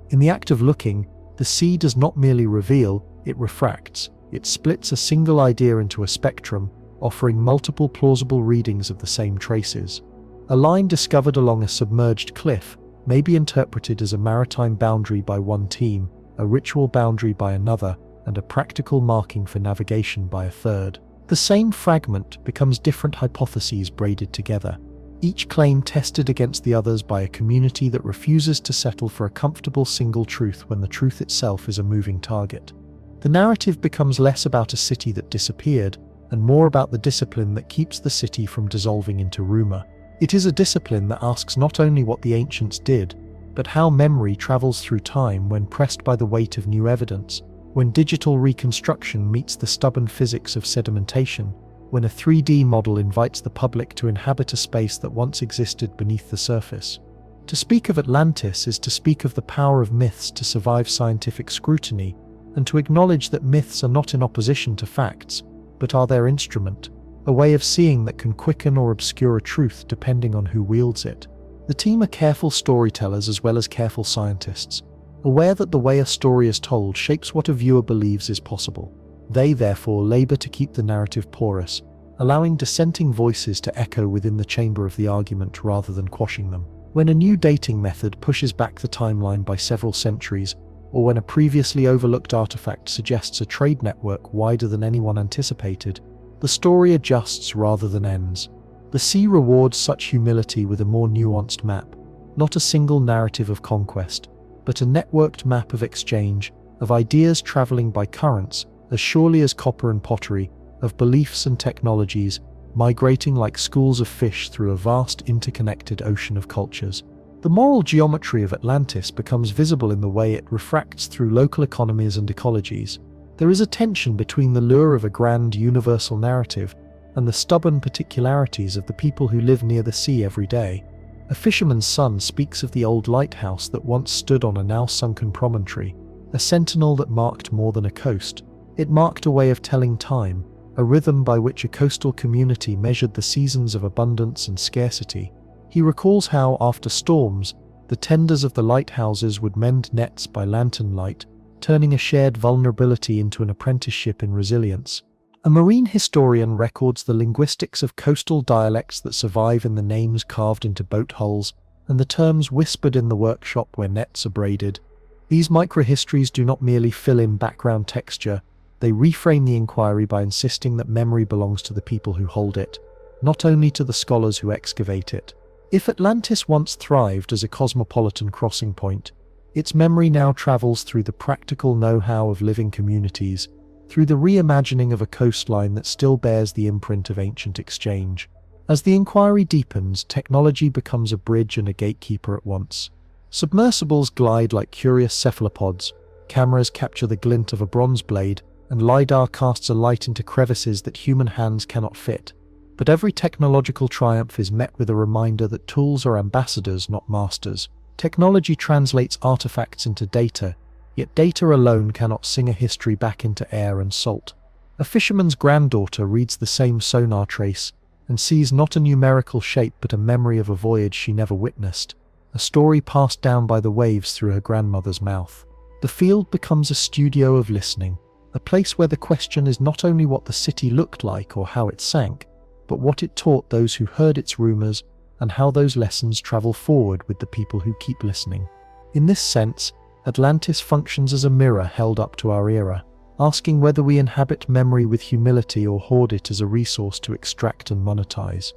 In the act of looking, the sea does not merely reveal, it refracts. It splits a single idea into a spectrum, offering multiple plausible readings of the same traces. A line discovered along a submerged cliff may be interpreted as a maritime boundary by one team, a ritual boundary by another, and a practical marking for navigation by a third. The same fragment becomes different hypotheses braided together, each claim tested against the others by a community that refuses to settle for a comfortable single truth when the truth itself is a moving target. The narrative becomes less about a city that disappeared and more about the discipline that keeps the city from dissolving into rumor. It is a discipline that asks not only what the ancients did, but how memory travels through time when pressed by the weight of new evidence, when digital reconstruction meets the stubborn physics of sedimentation, when a 3D model invites the public to inhabit a space that once existed beneath the surface. To speak of Atlantis is to speak of the power of myths to survive scientific scrutiny, and to acknowledge that myths are not in opposition to facts, but are their instrument, a way of seeing that can quicken or obscure a truth depending on who wields it. The team are careful storytellers as well as careful scientists, aware that the way a story is told shapes what a viewer believes is possible. They therefore labor to keep the narrative porous, allowing dissenting voices to echo within the chamber of the argument rather than quashing them. When a new dating method pushes back the timeline by several centuries, or when a previously overlooked artifact suggests a trade network wider than anyone anticipated, the story adjusts rather than ends. The sea rewards such humility with a more nuanced map, not a single narrative of conquest, but a networked map of exchange, of ideas traveling by currents as surely as copper and pottery, of beliefs and technologies, migrating like schools of fish through a vast interconnected ocean of cultures. The moral geometry of Atlantis becomes visible in the way it refracts through local economies and ecologies. There is a tension between the lure of a grand universal narrative and the stubborn particularities of the people who live near the sea every day. A fisherman's son speaks of the old lighthouse that once stood on a now sunken promontory, a sentinel that marked more than a coast. It marked a way of telling time, a rhythm by which a coastal community measured the seasons of abundance and scarcity. He recalls how, after storms, the tenders of the lighthouses would mend nets by lantern light, turning a shared vulnerability into an apprenticeship in resilience. A marine historian records the linguistics of coastal dialects that survive in the names carved into boat hulls and the terms whispered in the workshop where nets are braided. These microhistories do not merely fill in background texture, they reframe the inquiry by insisting that memory belongs to the people who hold it, not only to the scholars who excavate it. If Atlantis once thrived as a cosmopolitan crossing point, its memory now travels through the practical know-how of living communities, through the reimagining of a coastline that still bears the imprint of ancient exchange. As the inquiry deepens, technology becomes a bridge and a gatekeeper at once. Submersibles glide like curious cephalopods, cameras capture the glint of a bronze blade, and LiDAR casts a light into crevices that human hands cannot fit. But every technological triumph is met with a reminder that tools are ambassadors, not masters. Technology translates artifacts into data, yet data alone cannot sing a history back into air and salt. A fisherman's granddaughter reads the same sonar trace and sees not a numerical shape but a memory of a voyage she never witnessed, a story passed down by the waves through her grandmother's mouth. The field becomes a studio of listening, a place where the question is not only what the city looked like or how it sank, but what it taught those who heard its rumors and how those lessons travel forward with the people who keep listening. In this sense, Atlantis functions as a mirror held up to our era, asking whether we inhabit memory with humility or hoard it as a resource to extract and monetize.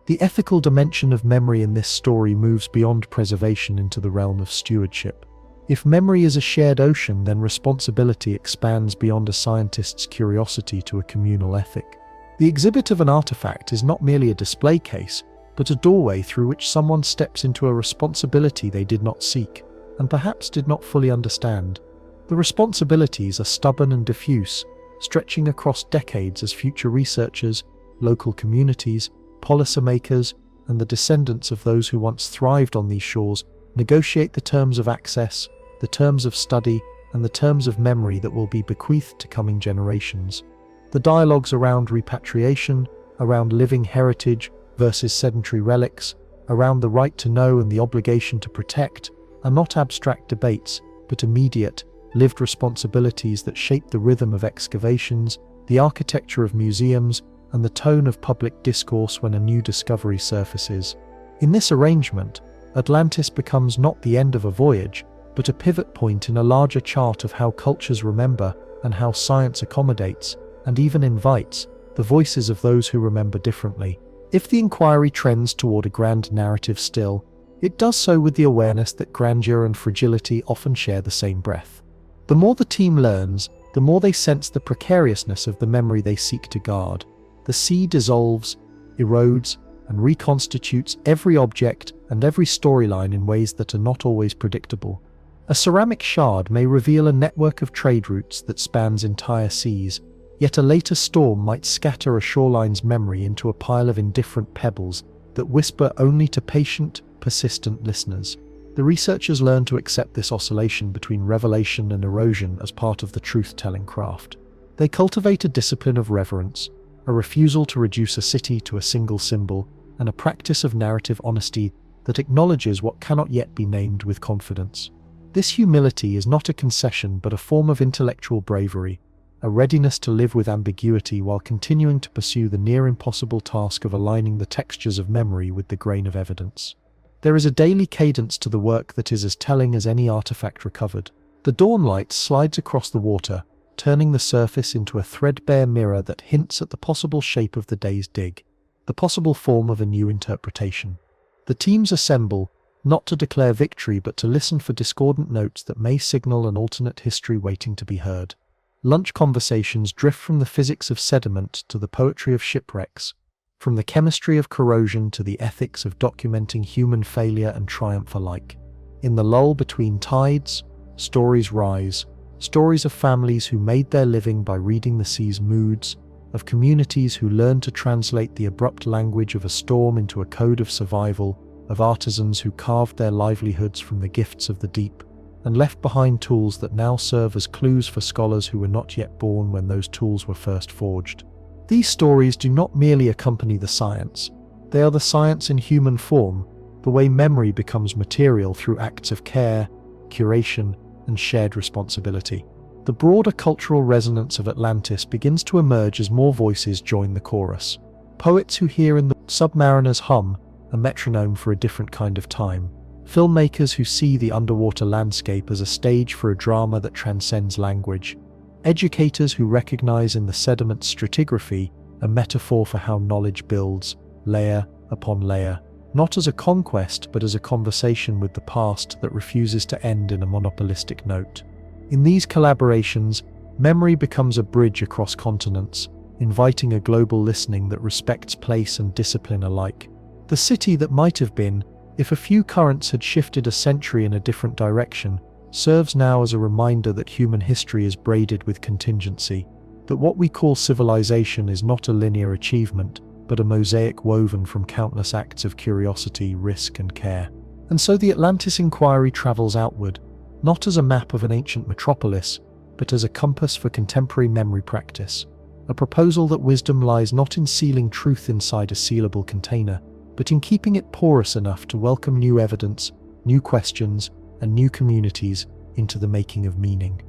The ethical dimension of memory in this story moves beyond preservation into the realm of stewardship. If memory is a shared ocean, then responsibility expands beyond a scientist's curiosity to a communal ethic. The exhibit of an artifact is not merely a display case, but a doorway through which someone steps into a responsibility they did not seek, and perhaps did not fully understand. The responsibilities are stubborn and diffuse, stretching across decades as future researchers, local communities, policymakers, and the descendants of those who once thrived on these shores negotiate the terms of access, the terms of study, and the terms of memory that will be bequeathed to coming generations. The dialogues around repatriation, around living heritage versus sedentary relics, around the right to know and the obligation to protect, are not abstract debates, but immediate, lived responsibilities that shape the rhythm of excavations, the architecture of museums, and the tone of public discourse when a new discovery surfaces. In this arrangement, Atlantis becomes not the end of a voyage, but a pivot point in a larger chart of how cultures remember and how science accommodates, and even invites, the voices of those who remember differently. If the inquiry trends toward a grand narrative still, it does so with the awareness that grandeur and fragility often share the same breath. The more the team learns, the more they sense the precariousness of the memory they seek to guard. The sea dissolves, erodes, and reconstitutes every object and every storyline in ways that are not always predictable. A ceramic shard may reveal a network of trade routes that spans entire seas, yet a later storm might scatter a shoreline's memory into a pile of indifferent pebbles that whisper only to patient, persistent listeners. The researchers learn to accept this oscillation between revelation and erosion as part of the truth-telling craft. They cultivate a discipline of reverence, a refusal to reduce a city to a single symbol, and a practice of narrative honesty that acknowledges what cannot yet be named with confidence. This humility is not a concession but a form of intellectual bravery, a readiness to live with ambiguity while continuing to pursue the near-impossible task of aligning the textures of memory with the grain of evidence. There is a daily cadence to the work that is as telling as any artifact recovered. The dawn light slides across the water, turning the surface into a threadbare mirror that hints at the possible shape of the day's dig, the possible form of a new interpretation. The teams assemble, not to declare victory but to listen for discordant notes that may signal an alternate history waiting to be heard. Lunch conversations drift from the physics of sediment to the poetry of shipwrecks, from the chemistry of corrosion to the ethics of documenting human failure and triumph alike. In the lull between tides, stories rise, stories of families who made their living by reading the sea's moods, of communities who learned to translate the abrupt language of a storm into a code of survival, of artisans who carved their livelihoods from the gifts of the deep, and left behind tools that now serve as clues for scholars who were not yet born when those tools were first forged. These stories do not merely accompany the science, they are the science in human form, the way memory becomes material through acts of care, curation, and shared responsibility. The broader cultural resonance of Atlantis begins to emerge as more voices join the chorus. Poets who hear in the submariner's hum a metronome for a different kind of time. Filmmakers who see the underwater landscape as a stage for a drama that transcends language. Educators who recognize in the sediment stratigraphy a metaphor for how knowledge builds, layer upon layer, not as a conquest but as a conversation with the past that refuses to end in a monopolistic note. In these collaborations, memory becomes a bridge across continents, inviting a global listening that respects place and discipline alike. The city that might have been, if a few currents had shifted a century in a different direction, serves now as a reminder that human history is braided with contingency. that what we call civilization is not a linear achievement, but a mosaic woven from countless acts of curiosity, risk, and care. And so the Atlantis inquiry travels outward, not as a map of an ancient metropolis, but as a compass for contemporary memory practice. A proposal that wisdom lies not in sealing truth inside a sealable container, but in keeping it porous enough to welcome new evidence, new questions, and new communities into the making of meaning.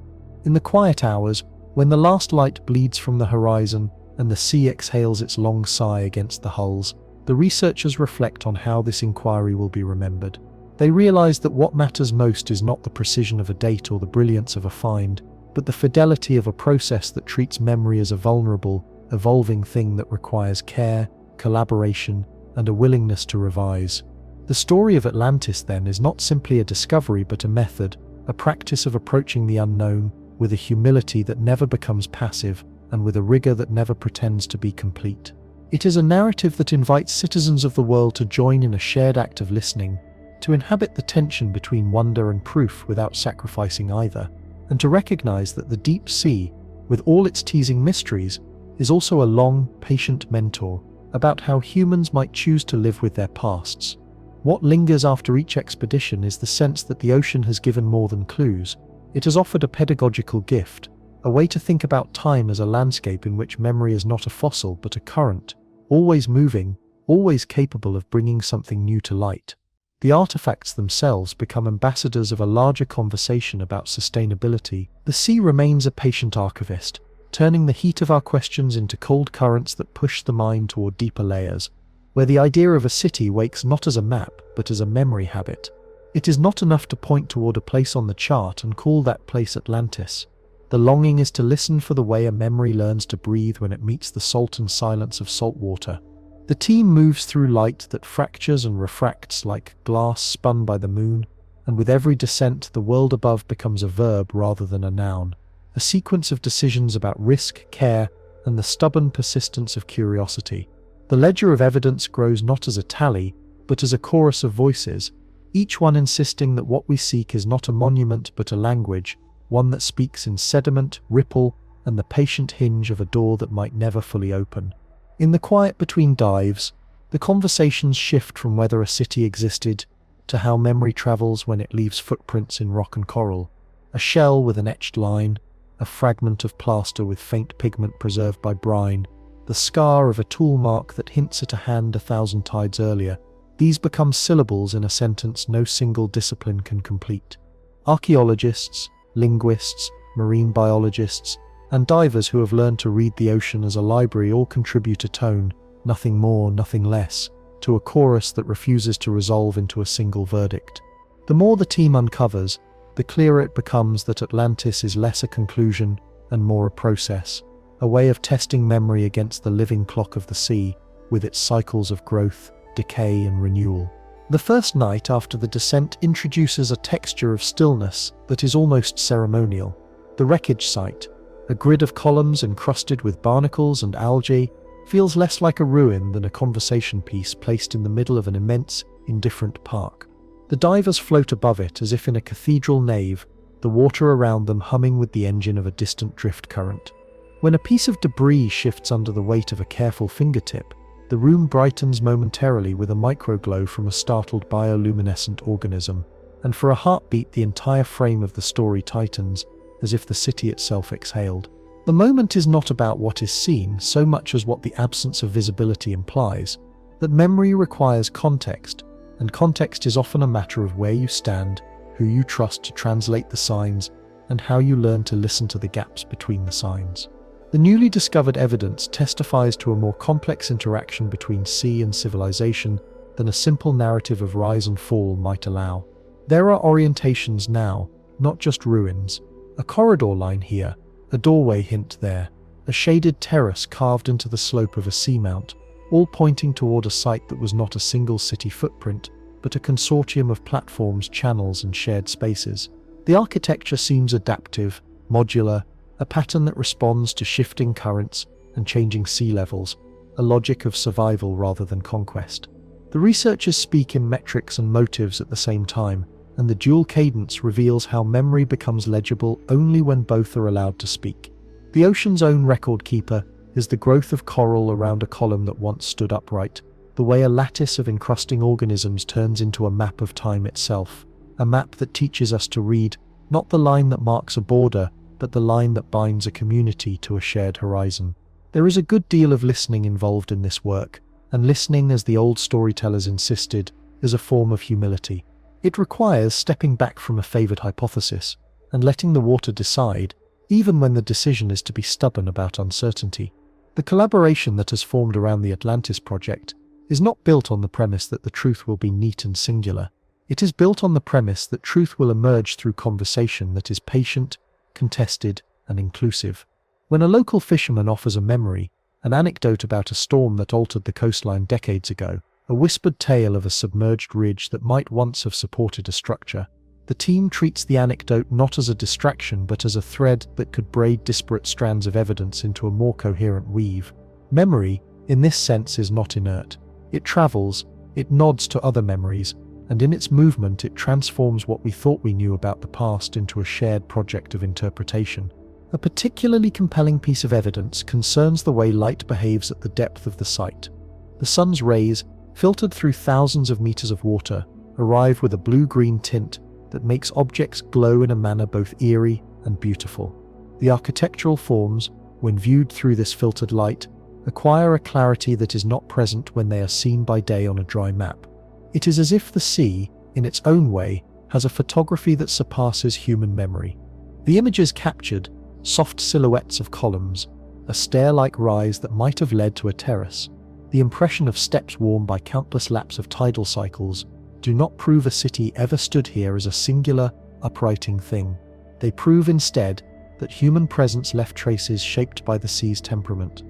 In the quiet hours, when the last light bleeds from the horizon and the sea exhales its long sigh against the hulls, the researchers reflect on how this inquiry will be remembered. They realize that what matters most is not the precision of a date or the brilliance of a find, but the fidelity of a process that treats memory as a vulnerable, evolving thing that requires care, collaboration, and a willingness to revise. The story of Atlantis, then, is not simply a discovery but a method, a practice of approaching the unknown with a humility that never becomes passive and with a rigor that never pretends to be complete. It is a narrative that invites citizens of the world to join in a shared act of listening, to inhabit the tension between wonder and proof without sacrificing either, and to recognize that the deep sea, with all its teasing mysteries, is also a long, patient mentor about how humans might choose to live with their pasts. What lingers after each expedition is the sense that the ocean has given more than clues. It has offered a pedagogical gift, a way to think about time as a landscape in which memory is not a fossil but a current, always moving, always capable of bringing something new to light. The artifacts themselves become ambassadors of a larger conversation about sustainability. The sea remains a patient archivist, turning the heat of our questions into cold currents that push the mind toward deeper layers, where the idea of a city wakes not as a map, but as a memory habit. It is not enough to point toward a place on the chart and call that place Atlantis. The longing is to listen for the way a memory learns to breathe when it meets the salt and silence of salt water. The team moves through light that fractures and refracts like glass spun by the moon, and with every descent the world above becomes a verb rather than a noun, a sequence of decisions about risk, care, and the stubborn persistence of curiosity. The ledger of evidence grows not as a tally, but as a chorus of voices, each one insisting that what we seek is not a monument but a language, one that speaks in sediment, ripple, and the patient hinge of a door that might never fully open. In the quiet between dives, the conversations shift from whether a city existed to how memory travels when it leaves footprints in rock and coral, a shell with an etched line, a fragment of plaster with faint pigment preserved by brine, the scar of a tool mark that hints at a hand 1,000 tides earlier. These become syllables in a sentence no single discipline can complete. Archaeologists, linguists, marine biologists, and divers who have learned to read the ocean as a library all contribute a tone, nothing more, nothing less, to a chorus that refuses to resolve into a single verdict. The more the team uncovers, the clearer it becomes that Atlantis is less a conclusion and more a process, a way of testing memory against the living clock of the sea, with its cycles of growth, decay, and renewal. The first night after the descent introduces a texture of stillness that is almost ceremonial. The wreckage site, a grid of columns encrusted with barnacles and algae, feels less like a ruin than a conversation piece placed in the middle of an immense, indifferent park. The divers float above it as if in a cathedral nave, the water around them humming with the engine of a distant drift current. When a piece of debris shifts under the weight of a careful fingertip, the room brightens momentarily with a microglow from a startled bioluminescent organism, and for a heartbeat the entire frame of the story tightens, as if the city itself exhaled. The moment is not about what is seen so much as what the absence of visibility implies, that memory requires context, and context is often a matter of where you stand, who you trust to translate the signs, and how you learn to listen to the gaps between the signs. The newly discovered evidence testifies to a more complex interaction between sea and civilization than a simple narrative of rise and fall might allow. There are orientations now, not just ruins. A corridor line here, a doorway hint there, a shaded terrace carved into the slope of a seamount, all pointing toward a site that was not a single city footprint, but a consortium of platforms, channels, and shared spaces. The architecture seems adaptive, modular, a pattern that responds to shifting currents and changing sea levels, a logic of survival rather than conquest. The researchers speak in metrics and motives at the same time, and the dual cadence reveals how memory becomes legible only when both are allowed to speak. The ocean's own record keeper is the growth of coral around a column that once stood upright, the way a lattice of encrusting organisms turns into a map of time itself, a map that teaches us to read not the line that marks a border, but the line that binds a community to a shared horizon. There is a good deal of listening involved in this work, and listening, as the old storytellers insisted, is a form of humility. It requires stepping back from a favoured hypothesis and letting the water decide, even when the decision is to be stubborn about uncertainty. The collaboration that has formed around the Atlantis project is not built on the premise that the truth will be neat and singular. It is built on the premise that truth will emerge through conversation that is patient, contested, and inclusive. When a local fisherman offers a memory, an anecdote about a storm that altered the coastline decades ago, a whispered tale of a submerged ridge that might once have supported a structure, the team treats the anecdote not as a distraction but as a thread that could braid disparate strands of evidence into a more coherent weave. Memory, in this sense, is not inert. It travels, it nods to other memories, and in its movement it transforms what we thought we knew about the past into a shared project of interpretation. A particularly compelling piece of evidence concerns the way light behaves at the depth of the site. The sun's rays, filtered through thousands of meters of water, arrive with a blue-green tint that makes objects glow in a manner both eerie and beautiful. The architectural forms, when viewed through this filtered light, acquire a clarity that is not present when they are seen by day on a dry map. It is as if the sea, in its own way, has a photography that surpasses human memory. The images captured, soft silhouettes of columns, a stair-like rise that might have led to a terrace, the impression of steps worn by countless laps of tidal cycles, do not prove a city ever stood here as a singular, uprighting thing. They prove instead that human presence left traces shaped by the sea's temperament.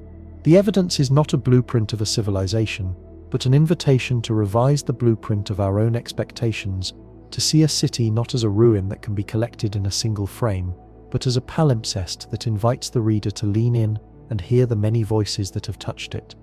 The evidence is not a blueprint of a civilization, but an invitation to revise the blueprint of our own expectations, to see a city not as a ruin that can be collected in a single frame, but as a palimpsest that invites the reader to lean in and hear the many voices that have touched it.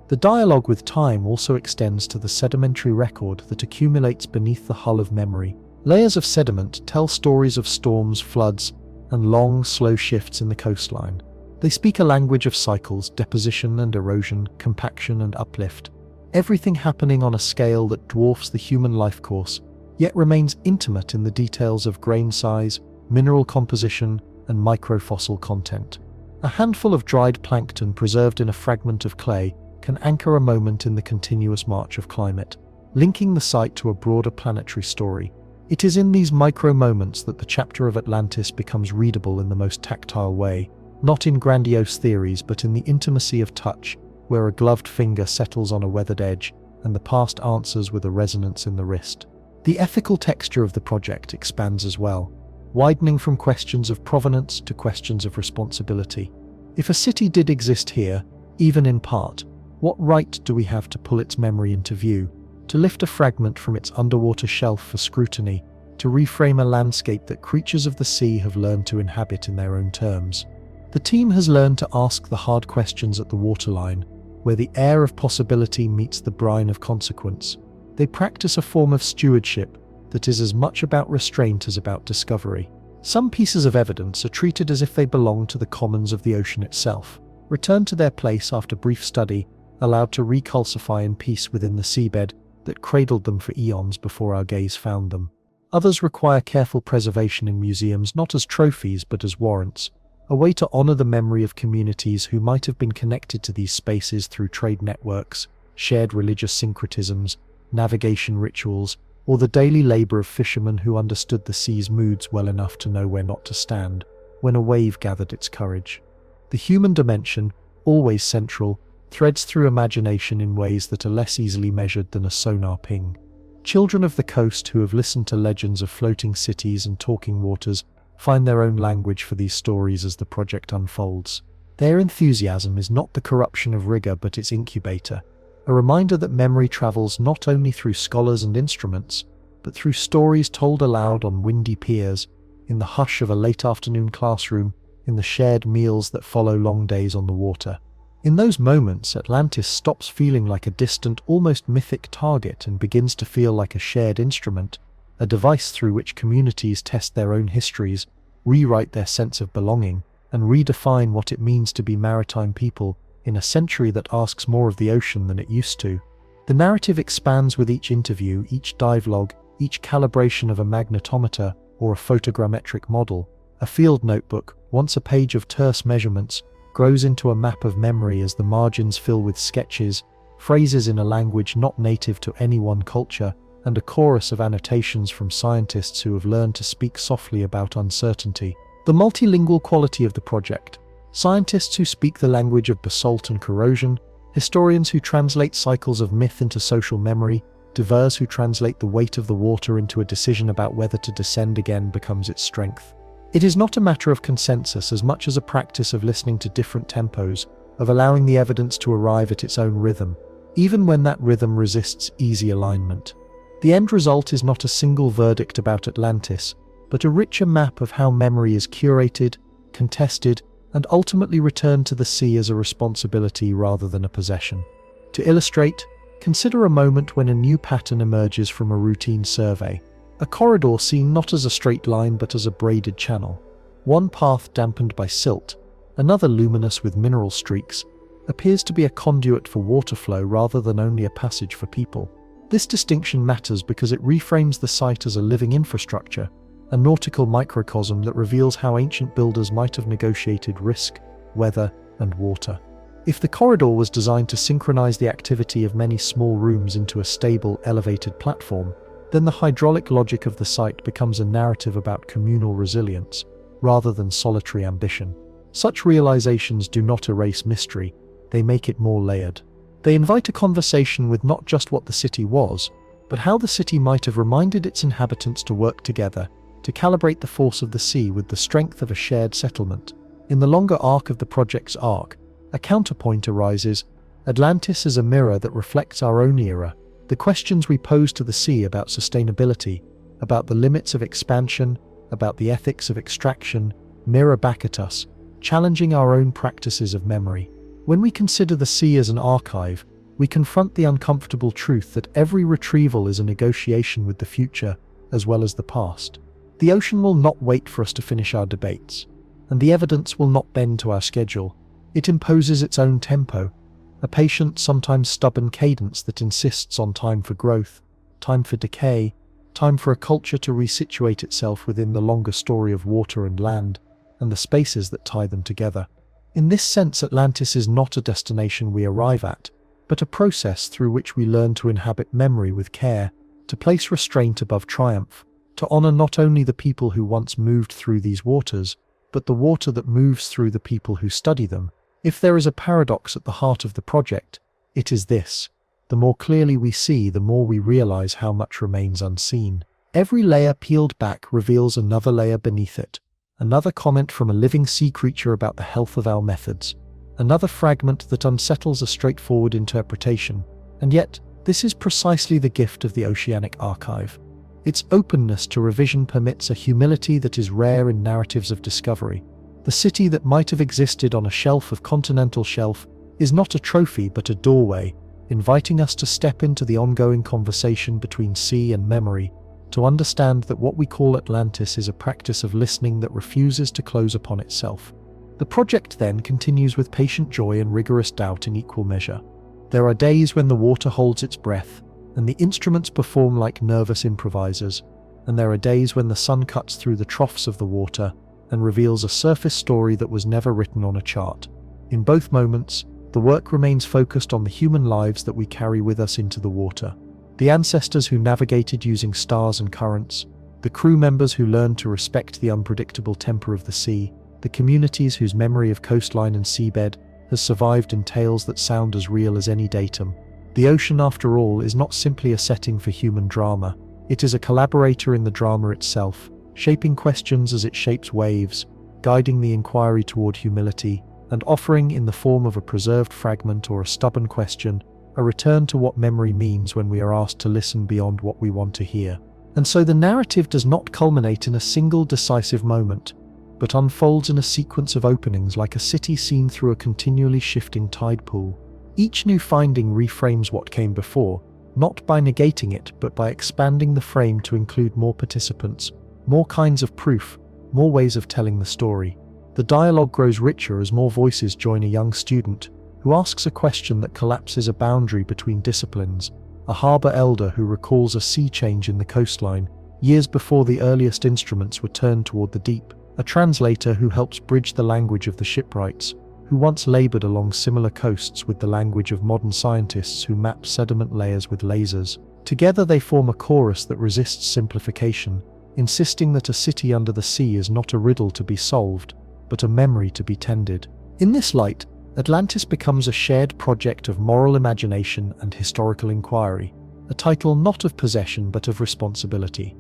The dialogue with time also extends to the sedimentary record that accumulates beneath the hull of memory. Layers of sediment tell stories of storms, floods, and long, slow shifts in the coastline. They speak a language of cycles, deposition and erosion, compaction and uplift, everything happening on a scale that dwarfs the human life course, yet remains intimate in the details of grain size, mineral composition, and microfossil content. A handful of dried plankton preserved in a fragment of clay can anchor a moment in the continuous march of climate, linking the site to a broader planetary story. It is in these micro-moments that the chapter of Atlantis becomes readable in the most tactile way, not in grandiose theories but in the intimacy of touch, where a gloved finger settles on a weathered edge and the past answers with a resonance in the wrist. The ethical texture of the project expands as well, widening from questions of provenance to questions of responsibility. If a city did exist here, even in part, what right do we have to pull its memory into view, to lift a fragment from its underwater shelf for scrutiny, to reframe a landscape that creatures of the sea have learned to inhabit in their own terms? The team has learned to ask the hard questions at the waterline, where the air of possibility meets the brine of consequence. They practice a form of stewardship that is as much about restraint as about discovery. Some pieces of evidence are treated as if they belong to the commons of the ocean itself, returned to their place after brief study, allowed to recalcify in peace within the seabed that cradled them for eons before our gaze found them. Others require careful preservation in museums not as trophies but as warrants, a way to honor the memory of communities who might have been connected to these spaces through trade networks, shared religious syncretisms, navigation rituals, or the daily labor of fishermen who understood the sea's moods well enough to know where not to stand when a wave gathered its courage. The human dimension, always central, threads through imagination in ways that are less easily measured than a sonar ping. Children of the coast who have listened to legends of floating cities and talking waters find their own language for these stories as the project unfolds. Their enthusiasm is not the corruption of rigor but its incubator, a reminder that memory travels not only through scholars and instruments, but through stories told aloud on windy piers, in the hush of a late afternoon classroom, in the shared meals that follow long days on the water. In those moments, Atlantis stops feeling like a distant, almost mythic target and begins to feel like a shared instrument, a device through which communities test their own histories, rewrite their sense of belonging, and redefine what it means to be maritime people in a century that asks more of the ocean than it used to. The narrative expands with each interview, each dialogue, each calibration of a magnetometer or a photogrammetric model. A field notebook, once a page of terse measurements, grows into a map of memory as the margins fill with sketches, phrases in a language not native to any one culture, and a chorus of annotations from scientists who have learned to speak softly about uncertainty. The multilingual quality of the project. Scientists who speak the language of basalt and corrosion, historians who translate cycles of myth into social memory, divers who translate the weight of the water into a decision about whether to descend again becomes its strength. It is not a matter of consensus as much as a practice of listening to different tempos, of allowing the evidence to arrive at its own rhythm, even when that rhythm resists easy alignment. The end result is not a single verdict about Atlantis, but a richer map of how memory is curated, contested, and ultimately returned to the sea as a responsibility rather than a possession. To illustrate, consider a moment when a new pattern emerges from a routine survey. A corridor seen not as a straight line but as a braided channel. One path dampened by silt, another luminous with mineral streaks, appears to be a conduit for water flow rather than only a passage for people. This distinction matters because it reframes the site as a living infrastructure, a nautical microcosm that reveals how ancient builders might have negotiated risk, weather, and water. If the corridor was designed to synchronize the activity of many small rooms into a stable, elevated platform, then the hydraulic logic of the site becomes a narrative about communal resilience, rather than solitary ambition. Such realizations do not erase mystery, they make it more layered. They invite a conversation with not just what the city was, but how the city might have reminded its inhabitants to work together, to calibrate the force of the sea with the strength of a shared settlement. In the longer arc of the project's arc, a counterpoint arises. Atlantis is a mirror that reflects our own era. The questions we pose to the sea about sustainability, about the limits of expansion, about the ethics of extraction, mirror back at us, challenging our own practices of memory. When we consider the sea as an archive, we confront the uncomfortable truth that every retrieval is a negotiation with the future as well as the past. The ocean will not wait for us to finish our debates, and the evidence will not bend to our schedule. It imposes its own tempo, a patient, sometimes stubborn cadence that insists on time for growth, time for decay, time for a culture to resituate itself within the longer story of water and land, and the spaces that tie them together. In this sense, Atlantis is not a destination we arrive at, but a process through which we learn to inhabit memory with care, to place restraint above triumph, to honor not only the people who once moved through these waters, but the water that moves through the people who study them. If there is a paradox at the heart of the project, it is this: the more clearly we see, the more we realize how much remains unseen. Every layer peeled back reveals another layer beneath it, another comment from a living sea creature about the health of our methods, another fragment that unsettles a straightforward interpretation. And yet, this is precisely the gift of the oceanic archive. Its openness to revision permits a humility that is rare in narratives of discovery. The city that might have existed on a shelf of continental shelf is not a trophy but a doorway, inviting us to step into the ongoing conversation between sea and memory, to understand that what we call Atlantis is a practice of listening that refuses to close upon itself. The project then continues with patient joy and rigorous doubt in equal measure. There are days when the water holds its breath, and the instruments perform like nervous improvisers, and there are days when the sun cuts through the troughs of the water and reveals a surface story that was never written on a chart. In both moments, the work remains focused on the human lives that we carry with us into the water. The ancestors who navigated using stars and currents, the crew members who learned to respect the unpredictable temper of the sea, the communities whose memory of coastline and seabed has survived in tales that sound as real as any datum. The ocean, after all, is not simply a setting for human drama. It is a collaborator in the drama itself, shaping questions as it shapes waves, guiding the inquiry toward humility, and offering, in the form of a preserved fragment or a stubborn question, a return to what memory means when we are asked to listen beyond what we want to hear. And so the narrative does not culminate in a single decisive moment, but unfolds in a sequence of openings like a city seen through a continually shifting tide pool. Each new finding reframes what came before, not by negating it, but by expanding the frame to include more participants, more kinds of proof, more ways of telling the story. The dialogue grows richer as more voices join a young student who asks a question that collapses a boundary between disciplines, a harbour elder who recalls a sea change in the coastline years before the earliest instruments were turned toward the deep, a translator who helps bridge the language of the shipwrights, who once laboured along similar coasts with the language of modern scientists who map sediment layers with lasers. Together they form a chorus that resists simplification, insisting that a city under the sea is not a riddle to be solved, but a memory to be tended. In this light, Atlantis becomes a shared project of moral imagination and historical inquiry, a title not of possession but of responsibility.